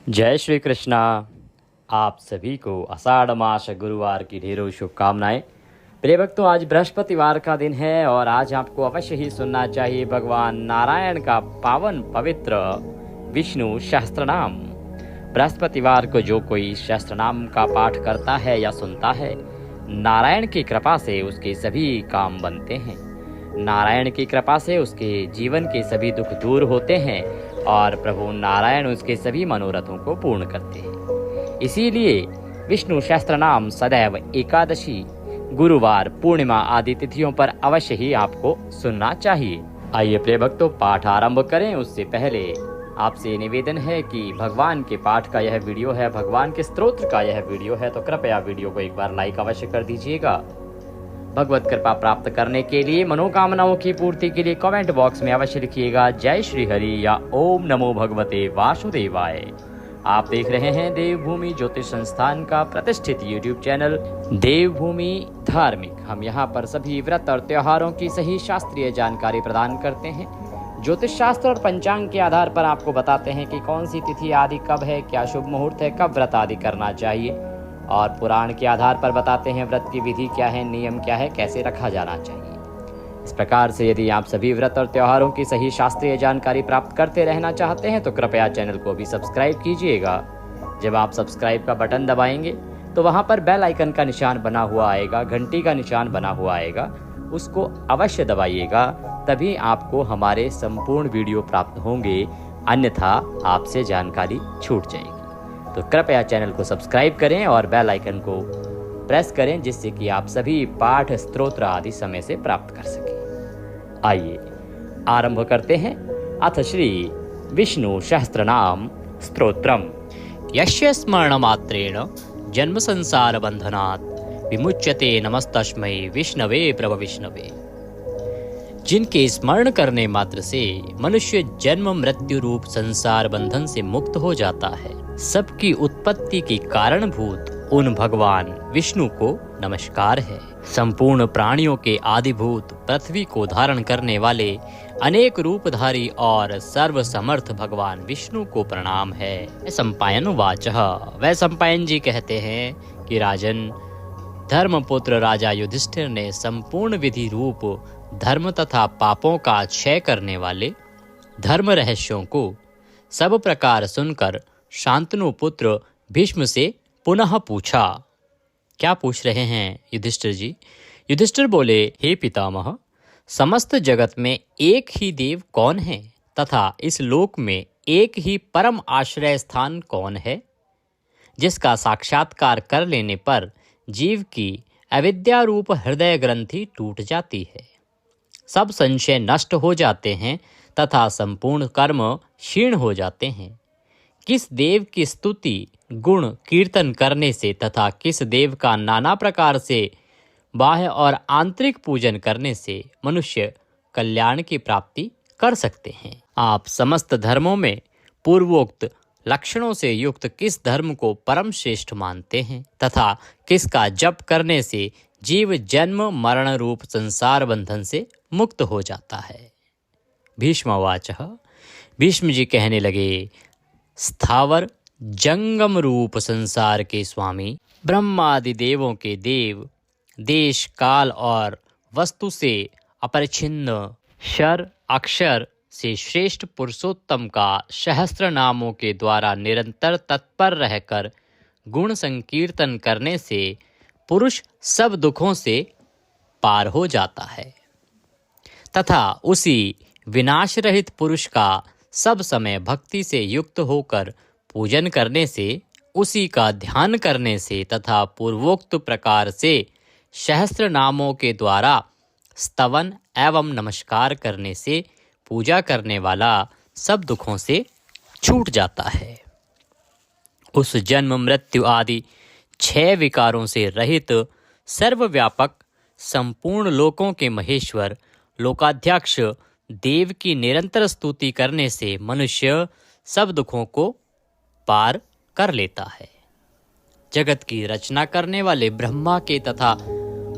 जय श्री कृष्णा। आप सभी को आषाढ़ मास गुरुवार की ढेरों शुभकामनाएं। प्रिय भक्तों, आज बृहस्पतिवार का दिन है और आज आपको अवश्य ही सुनना चाहिए भगवान नारायण का पावन पवित्र विष्णु सहस्त्रनाम। बृहस्पतिवार को जो कोई सहस्त्रनाम का पाठ करता है या सुनता है, नारायण की कृपा से उसके सभी काम बनते हैं। नारायण की कृपा से उसके जीवन के सभी दुख दूर होते हैं और प्रभु नारायण उसके सभी मनोरथों को पूर्ण करते हैं। इसीलिए विष्णु सहस्त्रनाम सदैव एकादशी, गुरुवार, पूर्णिमा आदि तिथियों पर अवश्य ही आपको सुनना चाहिए। आइए प्रिय भक्तों, पाठ आरंभ करें। उससे पहले आपसे निवेदन है कि भगवान के पाठ का यह वीडियो है, भगवान के स्तोत्र का यह वीडियो है, तो कृपया वीडियो को एक बार लाइक अवश्य कर दीजिएगा। भगवत कृपा प्राप्त करने के लिए, मनोकामनाओं की पूर्ति के लिए कमेंट बॉक्स में अवश्य लिखिएगा जय श्री हरि या ओम नमो भगवते वासुदेवाय। आप देख रहे हैं देवभूमि ज्योतिष संस्थान का प्रतिष्ठित यूट्यूब चैनल देवभूमि धार्मिक। हम यहाँ पर सभी व्रत और त्योहारों की सही शास्त्रीय जानकारी प्रदान करते हैं। ज्योतिष शास्त्र और पंचांग के आधार पर आपको बताते हैं कि कौन सी तिथि आदि कब है, क्या शुभ मुहूर्त है, कब व्रत आदि करना चाहिए, और पुराण के आधार पर बताते हैं व्रत की विधि क्या है, नियम क्या है, कैसे रखा जाना चाहिए। इस प्रकार से यदि आप सभी व्रत और त्योहारों की सही शास्त्रीय जानकारी प्राप्त करते रहना चाहते हैं तो कृपया चैनल को भी सब्सक्राइब कीजिएगा। जब आप सब्सक्राइब का बटन दबाएंगे तो वहां पर बेल आइकन का निशान बना हुआ आएगा, घंटी का निशान बना हुआ आएगा, उसको अवश्य दबाइएगा, तभी आपको हमारे संपूर्ण वीडियो प्राप्त होंगे, अन्यथा आपसे जानकारी छूट जाएगी। तो कृपया चैनल को सब्सक्राइब करें और बेल आइकन को प्रेस करें, जिससे कि आप सभी पाठ, स्तोत्र आदि समय से प्राप्त कर सकें। आइए आरंभ करते हैं। अथ श्री विष्णु सहस्त्रनाम स्तोत्रम। यस्य स्मरणमात्रेण जन्म संसार बंधनात् विमुच्यते नमस्तस्मै विष्णवे प्रभ विष्णवे। जिनके स्मरण करने मात्र से मनुष्य जन्म मृत्यु रूप संसार बंधन से मुक्त हो जाता है, सबकी उत्पत्ति के कारणभूत उन भगवान विष्णु को नमस्कार है। संपूर्ण प्राणियों के आदिभूत पृथ्वी को धारण करने वाले अनेक रूपधारी और सर्व समर्थ भगवान विष्णु को प्रणाम है। सम्पायन वाचः। वह सम्पायन जी कहते हैं कि राजन, धर्मपुत्र राजा युधिष्ठिर ने संपूर्ण विधि रूप धर्म तथा पापों का क्षय करने वाले धर्म रहस्यों को सब प्रकार सुनकर शांतनु पुत्र भीष्म से पुनः पूछा। क्या पूछ रहे हैं युधिष्ठिर जी? युधिष्ठिर बोले, हे पितामह, समस्त जगत में एक ही देव कौन है तथा इस लोक में एक ही परम आश्रय स्थान कौन है, जिसका साक्षात्कार कर लेने पर जीव की अविद्या रूप हृदय ग्रंथि टूट जाती है, सब संशय नष्ट हो जाते हैं तथा संपूर्ण कर्म क्षीण हो जाते हैं। किस देव की स्तुति गुण कीर्तन करने से तथा किस देव का नाना प्रकार से बाह्य और आंतरिक पूजन करने से मनुष्य कल्याण की प्राप्ति कर सकते हैं। आप समस्त धर्मों में पूर्वोक्त लक्षणों से युक्त किस धर्म को परम श्रेष्ठ मानते हैं तथा किसका जप करने से जीव जन्म मरण रूप संसार बंधन से मुक्त हो जाता है। भीष्मवाचः। भीष्म जी कहने लगे, स्थावर जंगम रूप संसार के स्वामी, ब्रह्मादि देवों के देव, देश काल और वस्तु से अपरिच्छिन्न, क्षर अक्षर से श्रेष्ठ पुरुषोत्तम का सहस्त्र नामों के द्वारा निरंतर तत्पर रहकर गुण संकीर्तन करने से पुरुष सब दुखों से पार हो जाता है तथा उसी विनाश रहित पुरुष का सब समय भक्ति से युक्त होकर पूजन करने से, उसी का ध्यान करने से तथा पूर्वोक्त प्रकार से सहस्त्र नामों के द्वारा स्तवन एवं नमस्कार करने से पूजा करने वाला सब दुखों से छूट जाता है। उस जन्म मृत्यु आदि 6 विकारों से रहित सर्वव्यापक संपूर्ण लोकों के महेश्वर लोकाध्यक्ष देव की निरंतर स्तुति करने से मनुष्य सब दुखों को पार कर लेता है। जगत की रचना करने वाले ब्रह्मा के तथा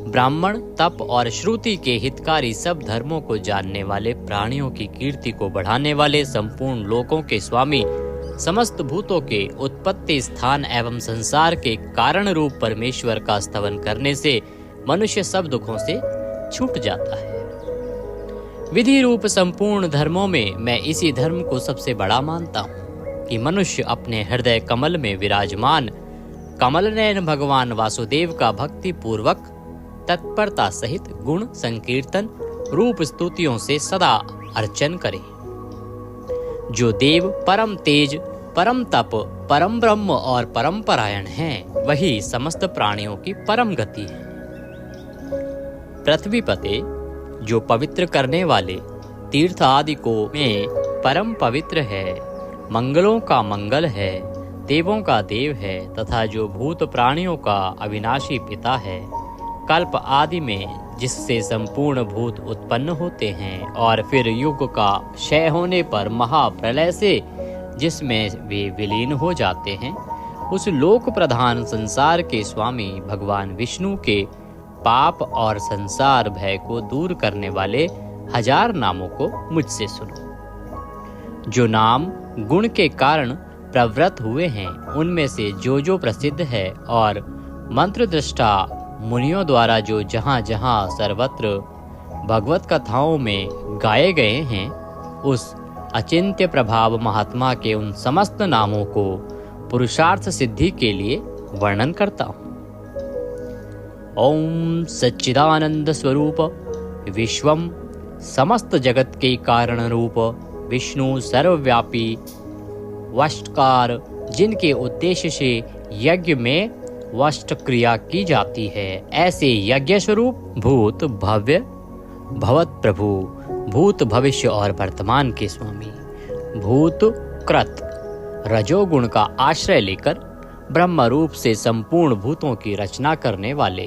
ब्राह्मण, तप और श्रुति के हितकारी सब धर्मों को जानने वाले, प्राणियों की कीर्ति को बढ़ाने वाले, संपूर्ण लोकों के स्वामी समस्त भूतों के उत्पत्ति स्थान एवं संसार के कारण रूप परमेश्वर का स्तवन करने से मनुष्य सब दुखों से छूट जाता है। विधि रूप संपूर्ण धर्मों में मैं इसी धर्म को सबसे बड़ा मानता हूँ कि मनुष्य अपने हृदय कमल में विराजमान कमल नयन भगवान वासुदेव का भक्ति पूर्वक तत्परता सहित गुण संकीर्तन रूप स्तुतियों से सदा अर्चन करे। जो देव परम तेज, परम तप, परम ब्रह्म और परम परायण हैं, वही समस्त प्राणियों की परम गति है। पृथ्वी पते जो पवित्र करने वाले तीर्थ आदि को में परम पवित्र है, मंगलों का मंगल है, देवों का देव है तथा जो भूत प्राणियों का अविनाशी पिता है, कल्प आदि में जिससे संपूर्ण भूत उत्पन्न होते हैं और फिर युग का क्षय होने पर महाप्रलय से जिसमें वे विलीन हो जाते हैं, उस लोक प्रधान संसार के स्वामी भगवान विष्णु के पाप और संसार भय को दूर करने वाले 1000 नामों को मुझसे सुनो। जो नाम गुण के कारण प्रवृत्त हुए हैं, उनमें से जो प्रसिद्ध है और मंत्र दृष्टा मुनियों द्वारा जो जहाँ जहाँ सर्वत्र भगवत कथाओं में गाए गए हैं, उस अचिंत्य प्रभाव महात्मा के उन समस्त नामों को पुरुषार्थ सिद्धि के लिए वर्णन करता हूँ। ओम सच्चिदानंद स्वरूप विश्वम समस्त जगत के कारण रूप विष्णु सर्वव्यापी वष्टकार, जिनके उद्देश्य से यज्ञ में वष्ट क्रिया की जाती है, ऐसे यज्ञ स्वरूप भूत भव्य भवत प्रभु, भूत भविष्य और वर्तमान के स्वामी, भूत कृत रजोगुण का आश्रय लेकर ब्रह्म रूप से संपूर्ण भूतों की रचना करने वाले,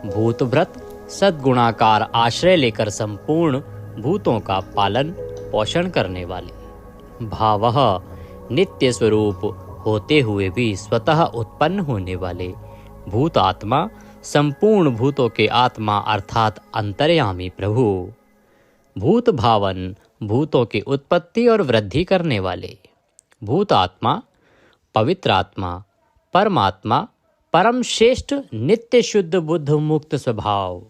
भूत व्रत सद्गुणाकार आश्रय लेकर संपूर्ण भूतों का पालन पोषण करने वाले, भावः नित्य स्वरूप होते हुए भी स्वतः उत्पन्न होने वाले, भूत आत्मा संपूर्ण भूतों के आत्मा अर्थात अंतर्यामी प्रभु, भूत भावन भूतों की उत्पत्ति और वृद्धि करने वाले, भूत आत्मा पवित्र आत्मा परमात्मा परम श्रेष्ठ नित्य शुद्ध बुद्ध मुक्त स्वभाव,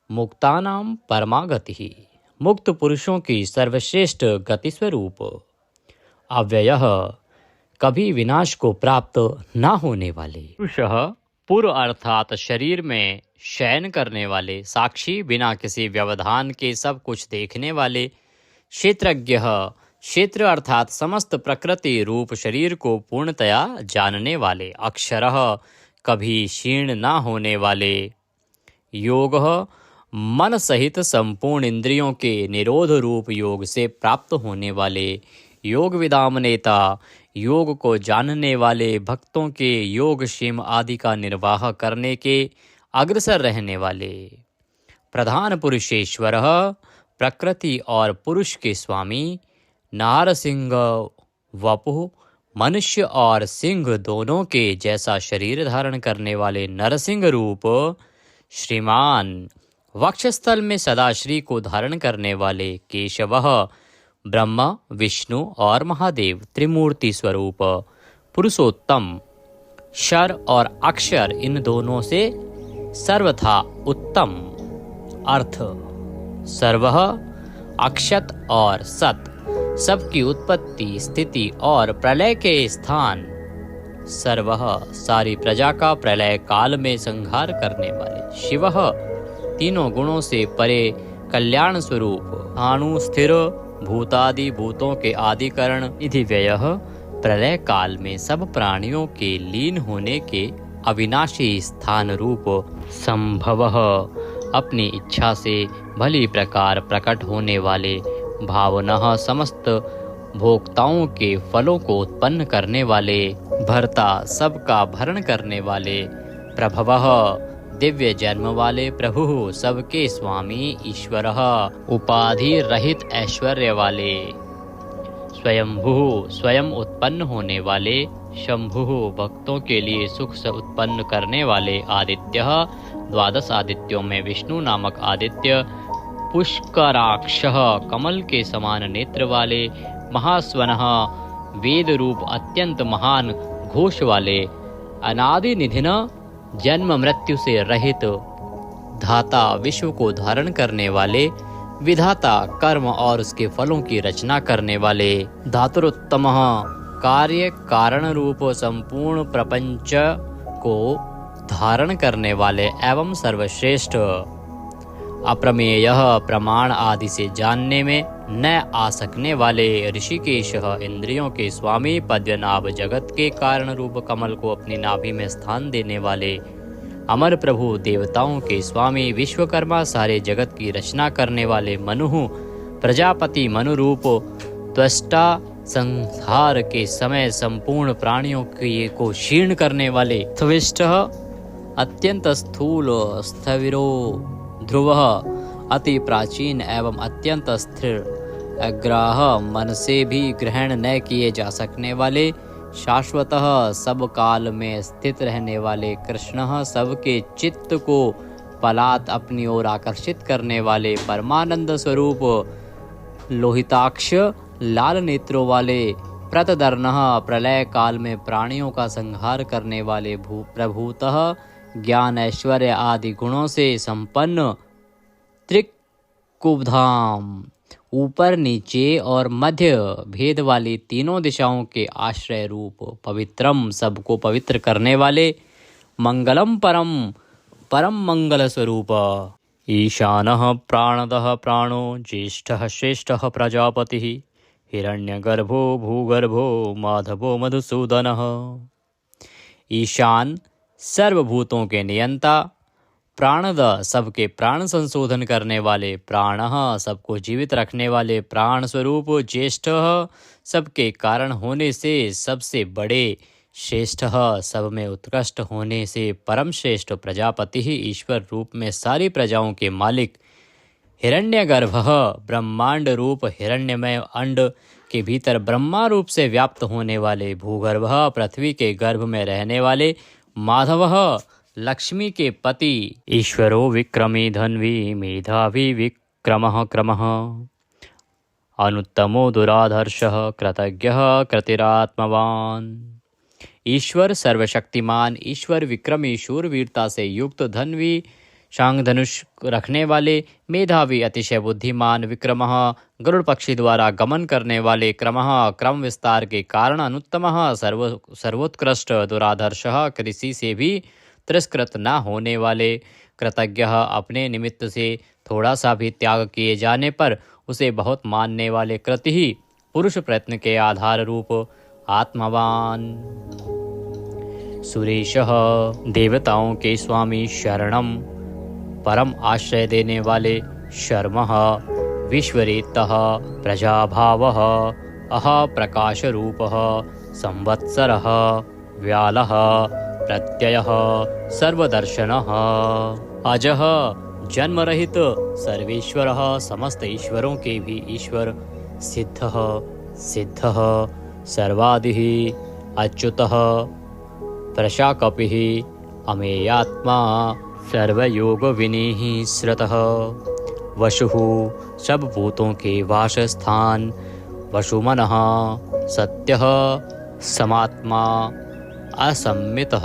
मुक्तानाम परमागति, मुक्त पुरुषों की सर्वश्रेष्ठ गति स्वरूप, अव्ययः कभी विनाश को प्राप्त न होने वाले, पुरुषः पूर्व अर्थात शरीर में शयन करने वाले, साक्षी बिना किसी व्यवधान के सब कुछ देखने वाले, क्षेत्रज्ञः क्षेत्र अर्थात समस्त प्रकृति रूप शरीर को पूर्णतया जानने वाले, अक्षरः कभी क्षीण न होने वाले, योगः मन सहित संपूर्ण इंद्रियों के निरोध रूप योग से प्राप्त होने वाले, योग विदाम नेता योग को जानने वाले, भक्तों के योग क्षेम आदि का निर्वाह करने के अग्रसर रहने वाले, प्रधान पुरुषेश्वरः प्रकृति और पुरुष के स्वामी, नारसिंह वपुः मनुष्य और सिंह दोनों के जैसा शरीर धारण करने वाले नरसिंह रूप, श्रीमान वक्षस्थल में सदा श्री को धारण करने वाले, केशवः ब्रह्मा विष्णु और महादेव त्रिमूर्ति स्वरूप, पुरुषोत्तम क्षर और अक्षर इन दोनों से सर्वथा उत्तम, अर्थ सर्वः अक्षत और सत सबकी उत्पत्ति स्थिति और प्रलय के स्थान, सर्वः सारी प्रजा का प्रलय काल में संहार करने वाले, शिवः तीनों गुणों से परे कल्याण स्वरूप, अणु स्थिर भूतादि भूतों के आदिकरण, निधि व्ययः प्रलय काल में सब प्राणियों के लीन होने के अविनाशी स्थान रूप, संभवः अपनी इच्छा से भली प्रकार प्रकट होने वाले, भावनः समस्त भोक्ताओं के फलों को उत्पन्न करने वाले, भर्ता सबका भरण करने वाले, प्रभवः दिव्य जन्म वाले प्रभु सबके स्वामी, ईश्वरः उपाधि रहित ऐश्वर्य वाले, स्वयंभू स्वयं उत्पन्न होने वाले, शंभु भक्तों के लिए सुख से उत्पन्न करने वाले, आदित्यः द्वादश आदित्यों में विष्णु नामक आदित्य, पुष्कराक्षः कमल के समान नेत्र वाले, महास्वनः, वेद रूप अत्यंत महान घोष वाले, अनादि निधिन, जन्म मृत्यु से रहित, धाता विश्व को धारण करने वाले, विधाता कर्म और उसके फलों की रचना करने वाले, धातुरुत्तमः, कार्य कारण रूप संपूर्ण प्रपंच को धारण करने वाले एवं सर्वश्रेष्ठ, अप्रमेय, प्रमाण आदि से जानने में न आ सकने वाले, ऋषिकेश, इंद्रियों के स्वामी, पद्मनाभ, जगत के कारण रूप कमल को अपनी नाभि में स्थान देने वाले, अमर प्रभु, देवताओं के स्वामी, विश्वकर्मा, सारे जगत की रचना करने वाले, मनु, प्रजापति, मनु रूप, त्वष्टा, संहार के समय संपूर्ण प्राणियों को क्षीण करने वाले, त्विष्ट, अत्यंत स्थूल, स्थविरो, ध्रुव, अति प्राचीन एवं अत्यंत स्थिर, अग्राह, मन से भी ग्रहण न किए जा सकने वाले, शाश्वतः, सब काल में स्थित रहने वाले, कृष्ण, सबके चित्त को पलात अपनी ओर आकर्षित करने वाले, परमानंद स्वरूप, लोहिताक्ष, लाल नेत्रों वाले, प्रतदर्नः, प्रलय काल में प्राणियों का संहार करने वाले, प्रभूतः, ज्ञान ऐश्वर्य आदि गुणों से संपन्न, त्रिकुबधाम, ऊपर नीचे और मध्य भेद वाली तीनों दिशाओं के आश्रय रूप, पवित्रम, सबको पवित्र करने वाले, मंगलम परम, परम मंगल स्वरूप, ईशानः प्राणदः प्राणो, ज्येष्ठः श्रेष्ठः प्रजापतिः, हिरण्यगर्भो भूगर्भो, माधवो मधुसूदनः। ईशान, सर्वभूतों के नियंता, प्राणद, सबके प्राण संशोधन करने वाले, प्राणः, सबको जीवित रखने वाले, प्राण स्वरूप, ज्येष्ठ, सबके कारण होने से सबसे बड़े, श्रेष्ठ, सब में उत्कृष्ट होने से परम श्रेष्ठ, प्रजापति, ईश्वर रूप में सारी प्रजाओं के मालिक, हिरण्यगर्भ, ब्रह्मांड रूप, हिरण्यमय अंड के भीतर ब्रह्मा रूप से व्याप्त होने वाले, भूगर्भ, पृथ्वी के गर्भ में रहने वाले, माधव, लक्ष्मी के पति, ईश्वरो विक्रमी धन्वी, मेधावी विक्रमः क्रमः, अनुत्तमो दुराधर्षः, कृतज्ञः कृतिरात्मवान। ईश्वर सर्वशक्तिमान, ईश्वर विक्रमी, शूरवीरता से युक्त, धन्वी, शांग धनुष रखने वाले, मेधावी, अतिशय बुद्धिमान, विक्रमः, गरुड़ पक्षी द्वारा गमन करने वाले, क्रमः, क्रम विस्तार के कारण, अनुत्तमः, सर्वोत्कृष्ट, दुराधर्षः, कृषि से भी तिरस्कृत न होने वाले, कृतज्ञ, अपने निमित्त से थोड़ा सा भी त्याग किए जाने पर उसे बहुत मानने वाले, कृति ही, पुरुष प्रयत्न के आधार रूप, आत्मवान। सुरेशः, देवताओं के स्वामी, शरणम, परम आश्रय देने वाले, शर्मः, विश्वरेतः, प्रजाभावः, अह प्रकाश रूपः, संवत्सरः, व्यालः, प्रत्ययः, सर्वदर्शनः, अजः, जन्म रहित, सर्वेश्वरः, समस्त ईश्वरों के भी ईश्वर, सिद्धः, सिद्धः, सर्वादिः, अच्युतः, प्रशाकपिः, अमेयात्मा, सर्वयोग विनीः श्रतः, वशुः, सब भूतों के वासस्थान, वशुमनः, सत्यः, समात्मा, असम्मितः,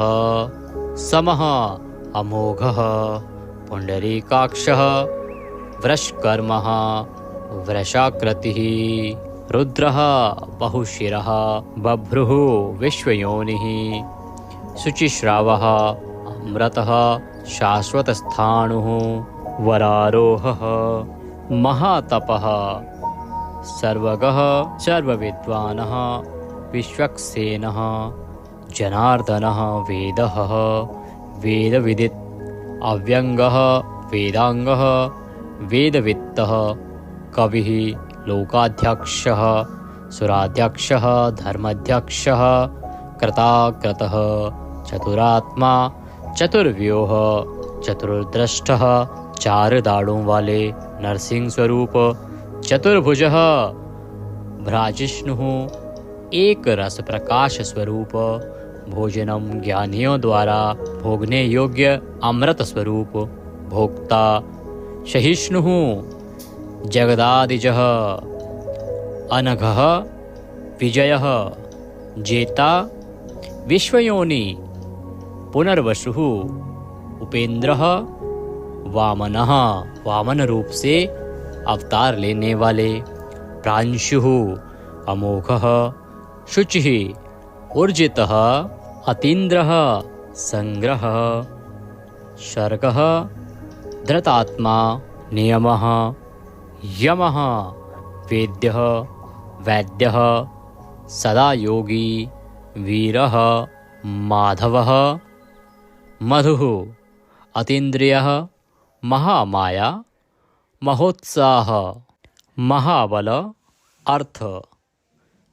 समः, अमोघः, पुंडरीकाक्षः, वृषकर्मः, वृषाकृतिः, रुद्रः, बहुशिरः, बभ्रुः, विश्वयोनिः, शुचिश्रावः, अमृतः, शाश्वतस्थाणुः, वरारोहः, महातपः, सर्वगः, सर्वविद्वानः, विश्वक्सेनः, जनार्दनः, वेदः, वेदविदित्, अव्यंगः, वेदांगः, वेदवित्तः, कविः, लोकाध्यक्षः, सुराध्यक्षः, धर्माध्यक्षः, कृताकृतः, चतुरात्मा, चतुर्व्यूह, चतुर्दृष्टः, चार दाढ़ों वाले, नरसिंह स्वरूप, चतुर्भुजः, भ्राजिष्णुः, एक रस प्रकाश स्वरूप, भोजनम, ज्ञानियों द्वारा भोगने योग्य अमृत स्वरूप, भोक्ता, सहिष्णुः, जगदादिजः, अनघः, विजयः जेता विश्वयोनि पुनर्वसुः उपेंद्रः वामनः वामन रूप से अवतार लेने वाले प्रांशुः अमोघः शुचिः ऊर्जितः अतीन्द्रः संग्रह सर्गः धृतात्मा नियमः यमः वेद्यः वैद्यः सदा योगी वीरः माधवः मधुः अतीन्द्रियः महामाया महोत्साह महाबल अर्थ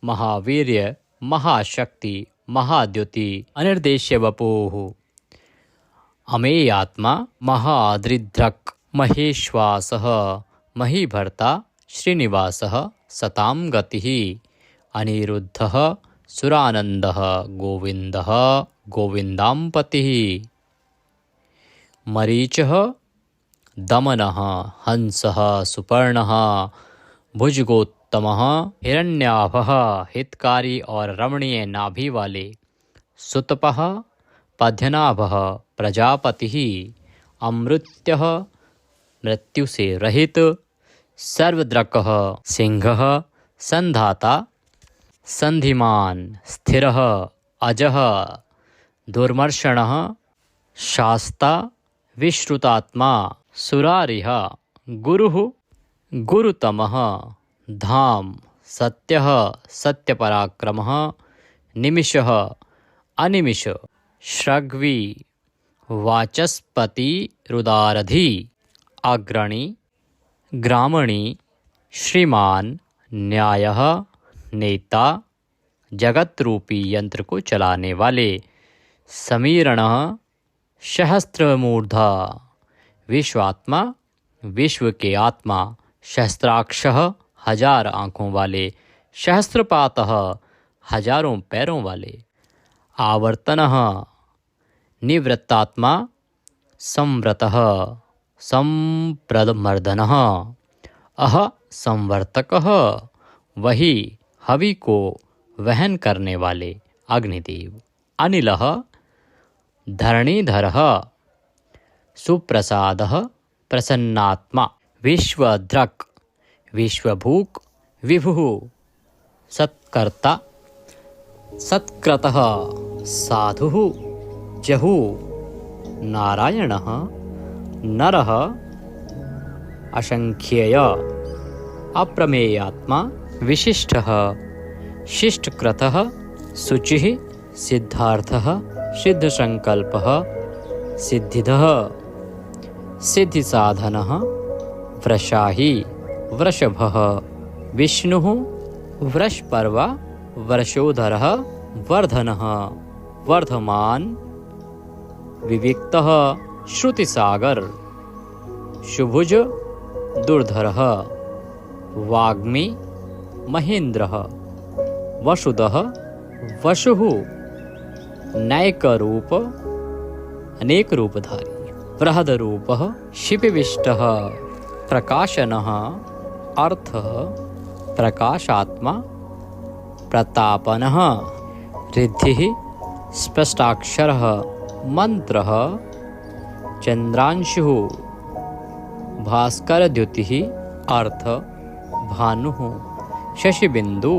महावीर्य महाशक्ति महाद्युति अनिर्देश्य वपुः अमेयात्मा महादृद्रक् महेश्वासः महीभर्ता श्रीनिवासः सतां गतिः अनिरुद्धः सुरानन्दः गोविन्दः गोविन्दाम्पतिः मरीचः दमनः हंसः सुपर्णः भुजगोत्तमः हिरण्याभः हितकारी और रमणीय नाभि वाले सुतपः पद्यनाभः प्रजापतिः अमृत्यः मृत्यु से रहित सर्वद्रकः सिंहः संधाता संधिमान स्थिरः अजः दुर्मर्षणः शास्ता विश्रुतात्मा सुरारिः गुरुः गुरुतमः धाम सत्यः सत्यपराक्रमः निमिषः अनिमिष श्रग्वी वाचस्पति रुदारधि अग्रणी ग्रामणी श्रीमान न्यायः नेता जगत रूपी यंत्र को चलाने वाले समीरणः सहस्त्रमूर्धा विश्वात्मा विश्व के आत्मा सहस्त्राक्षः हजार आँखों वाले सहस्त्रपातः हजारों पैरों वाले आवर्तनः निवृत्तात्मा संव्रतः संप्रदमर्दनः अह संवर्तकः वही हवि को वहन करने वाले अग्निदेव अनिलः धरणीधरः सुप्रसादः प्रसन्नात्मा विश्वद्रक् विश्वभूक् विभुः सत्कर्ता सत्कृतः साधुः जहु नारायणः नरः असंख्येय अप्रमेयात्मा विशिष्टः शिष्टकृतः शुचिः सिद्धार्थः सिद्धसंकल्पः सिद्धिदः सिद्धिसाधनः वृषाही वृषभः विष्णुः वृषपर्वा वर्षोधरः वर्धनः वर्धमान विविक्तः श्रुतिसागर शुभुज दुर्धरः वाग्मी महेन्द्रः वसुदः वसुः नैकरूप अनेक रूपधारी बृहदरूपः शिपिविष्टः प्रकाशनः अर्थः प्रकाशात्मा प्रतापनः रिद्धिः स्पष्टाक्षरः मंत्रः चंद्रांशुः भास्करद्युतिः अर्थ भानुः शशिबिंदु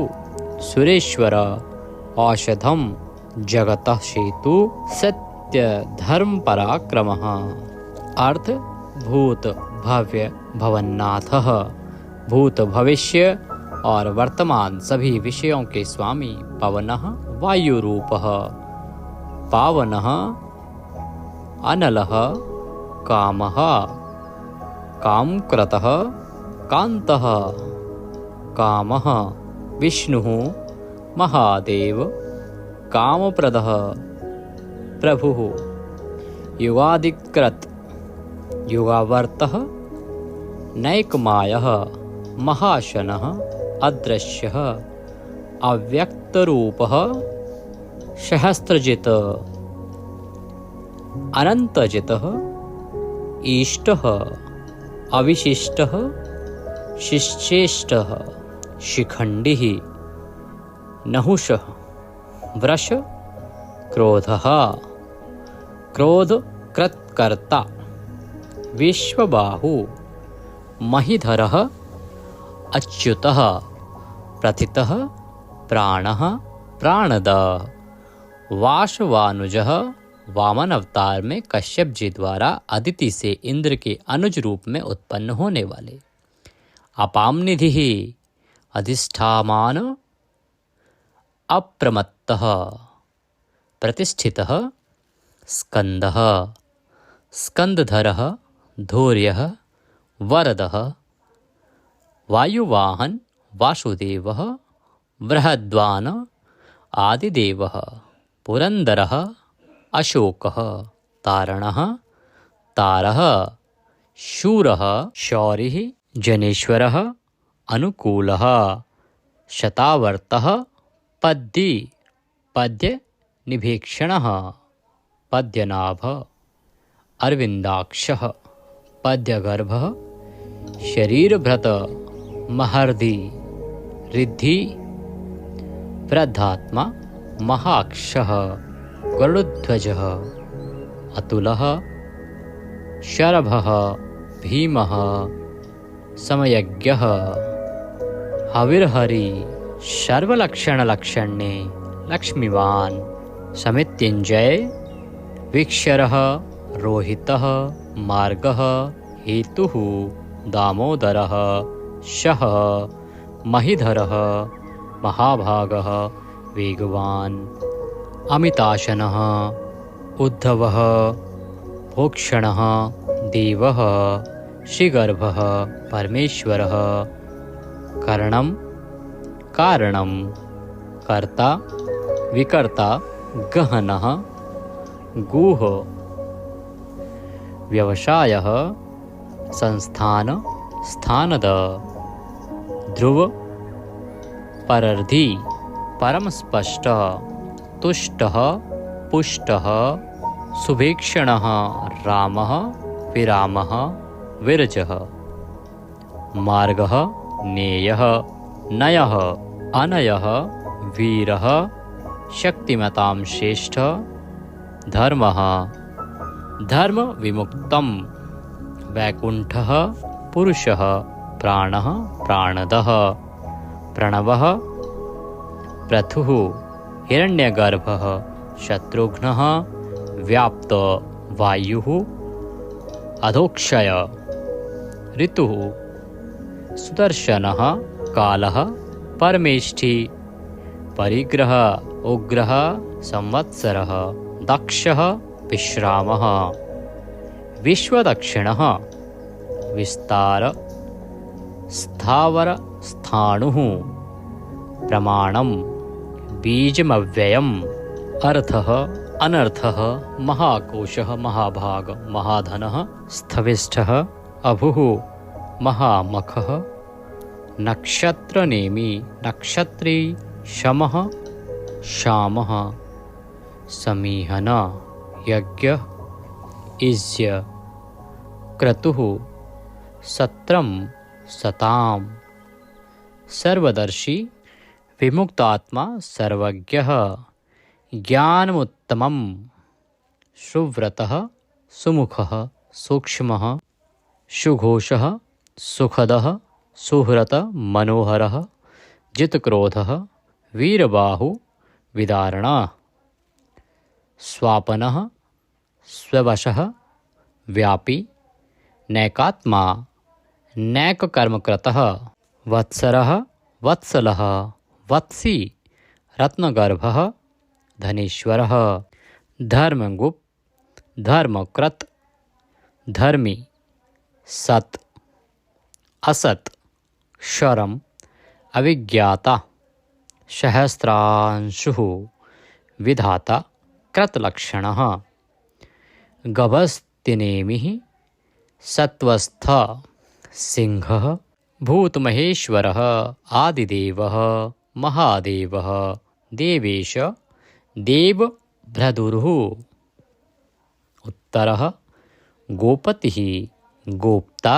सुरेश्वर औषधम जगतः सेतु सत्य धर्म पराक्रमः अर्थ भूत भव्य भवन्नाथः भूत भविष्य और वर्तमान सभी विषयों के स्वामी पवनः वायुरूपः पावनः अनलः कामः कामकृतः कान्तः कामः विष्णुः महादेव कामप्रदः प्रभुः युगादिकृत युगावर्तः नैकमायः महाशनः अदृश्यः अव्यक्तरूपः सहस्त्रजित् अनन्तजितः ईष्टः अविशिष्टः शिश्चेष्टः शिखण्डिः नहुषः वृष क्रोधः क्रोधकृत्कर्ता विश्वबाहु महीधरः अच्युतः प्रथितः प्राणः प्राणदः वासवानुजः वामन अवतार में कश्यप जी द्वारा अदिति से इंद्र के अनुज रूप में उत्पन्न होने वाले। अपाम निधि अधिष्ठामान अप्रमत्तः प्रतिष्ठितः स्कंदः स्कंदधरः धौर्यः वरदः वायुवाहन वासुदेवः बृहद्वान आदिदेवः पुरंदरः अशोकः तारणः तारः शूरः शौरिः जनेश्वरः अनुकूलः शतावर्तः पद्दी पद्य निभीक्षणः पद्यनाभ अरविंदाक्षः पद्यगर्भः शरीरभृत महर्दि रिद्धि वृद्धात्मा महाक्षः गरुडध्वजः अतुलः शरभः भीमः समयज्ञः हविर्हरि सर्वलक्षणलक्षण्ये लक्ष्मीवान् समित्युञ्जय विक्षरः रोहितः मार्गः हेतुः दामोदरः शः महीधरः महाभागः वेगवान् अमिताशनः उद्धवः भोक्षणः देवः श्रीगर्भः परमेश्वरः करणं कारणं कर्ता विकर्ता गहनः गुह व्यवसायः संस्थान स्थानद ध्रुव परर्धि परम स्पष्ट तुष्टः पुष्टः सुभीक्षणः रामः विरामः विरजः मार्गः नेयः नयः अनयः वीरः शक्तिमतां श्रेष्ठ धर्मः धर्म विमुक्तं वैकुंठः पुरुषः प्राणः प्राणदः प्रणवः पृथुः हिरण्यगर्भः शत्रुघ्नः व्याप्त वायुः अधोक्षय ऋतुः सुदर्शनः कालः परमेष्ठी परिग्रह उग्रः संवत्सरः दक्षः विश्रामः विश्वदक्षिणः विस्तार स्थावर स्थाणुः प्रमाणं बीजमव्ययम् अर्थः अनर्थः महाकोशः महाभाग महाधनः स्थविष्ठः अभुः महामखः नक्षत्रनेमी नक्षत्री शमः शामः समीहन यज्ञ इज्य क्रतुः सत्रम सताम सर्वदर्शी विमुक्तात्मा सर्वज्ञः ज्ञानमुत्तमं सुव्रतः सुमुखः सूक्ष्मः सुघोषः सुखदः सुहृत मनोहरः जितक्रोधः वीरबाहु विदारणः स्वापनः स्ववशः व्यापी नैकात्मा नैककर्मकृतः वत्सरः वत्सलः वत्सी रत्नगर्भः धनेश्वरः धर्मगुप्त धर्मकृत धर्मी सत असत क्षरम अविज्ञाता सहस्रांशुः विधाता कृतलक्षणः गभस्तिनेमिः सत्वस्थ सिंहः भूतमहेश्वरः आदिदेवः महादेवः देवेश देवभ्रदुरुः उत्तरः गोपतिः गोप्ता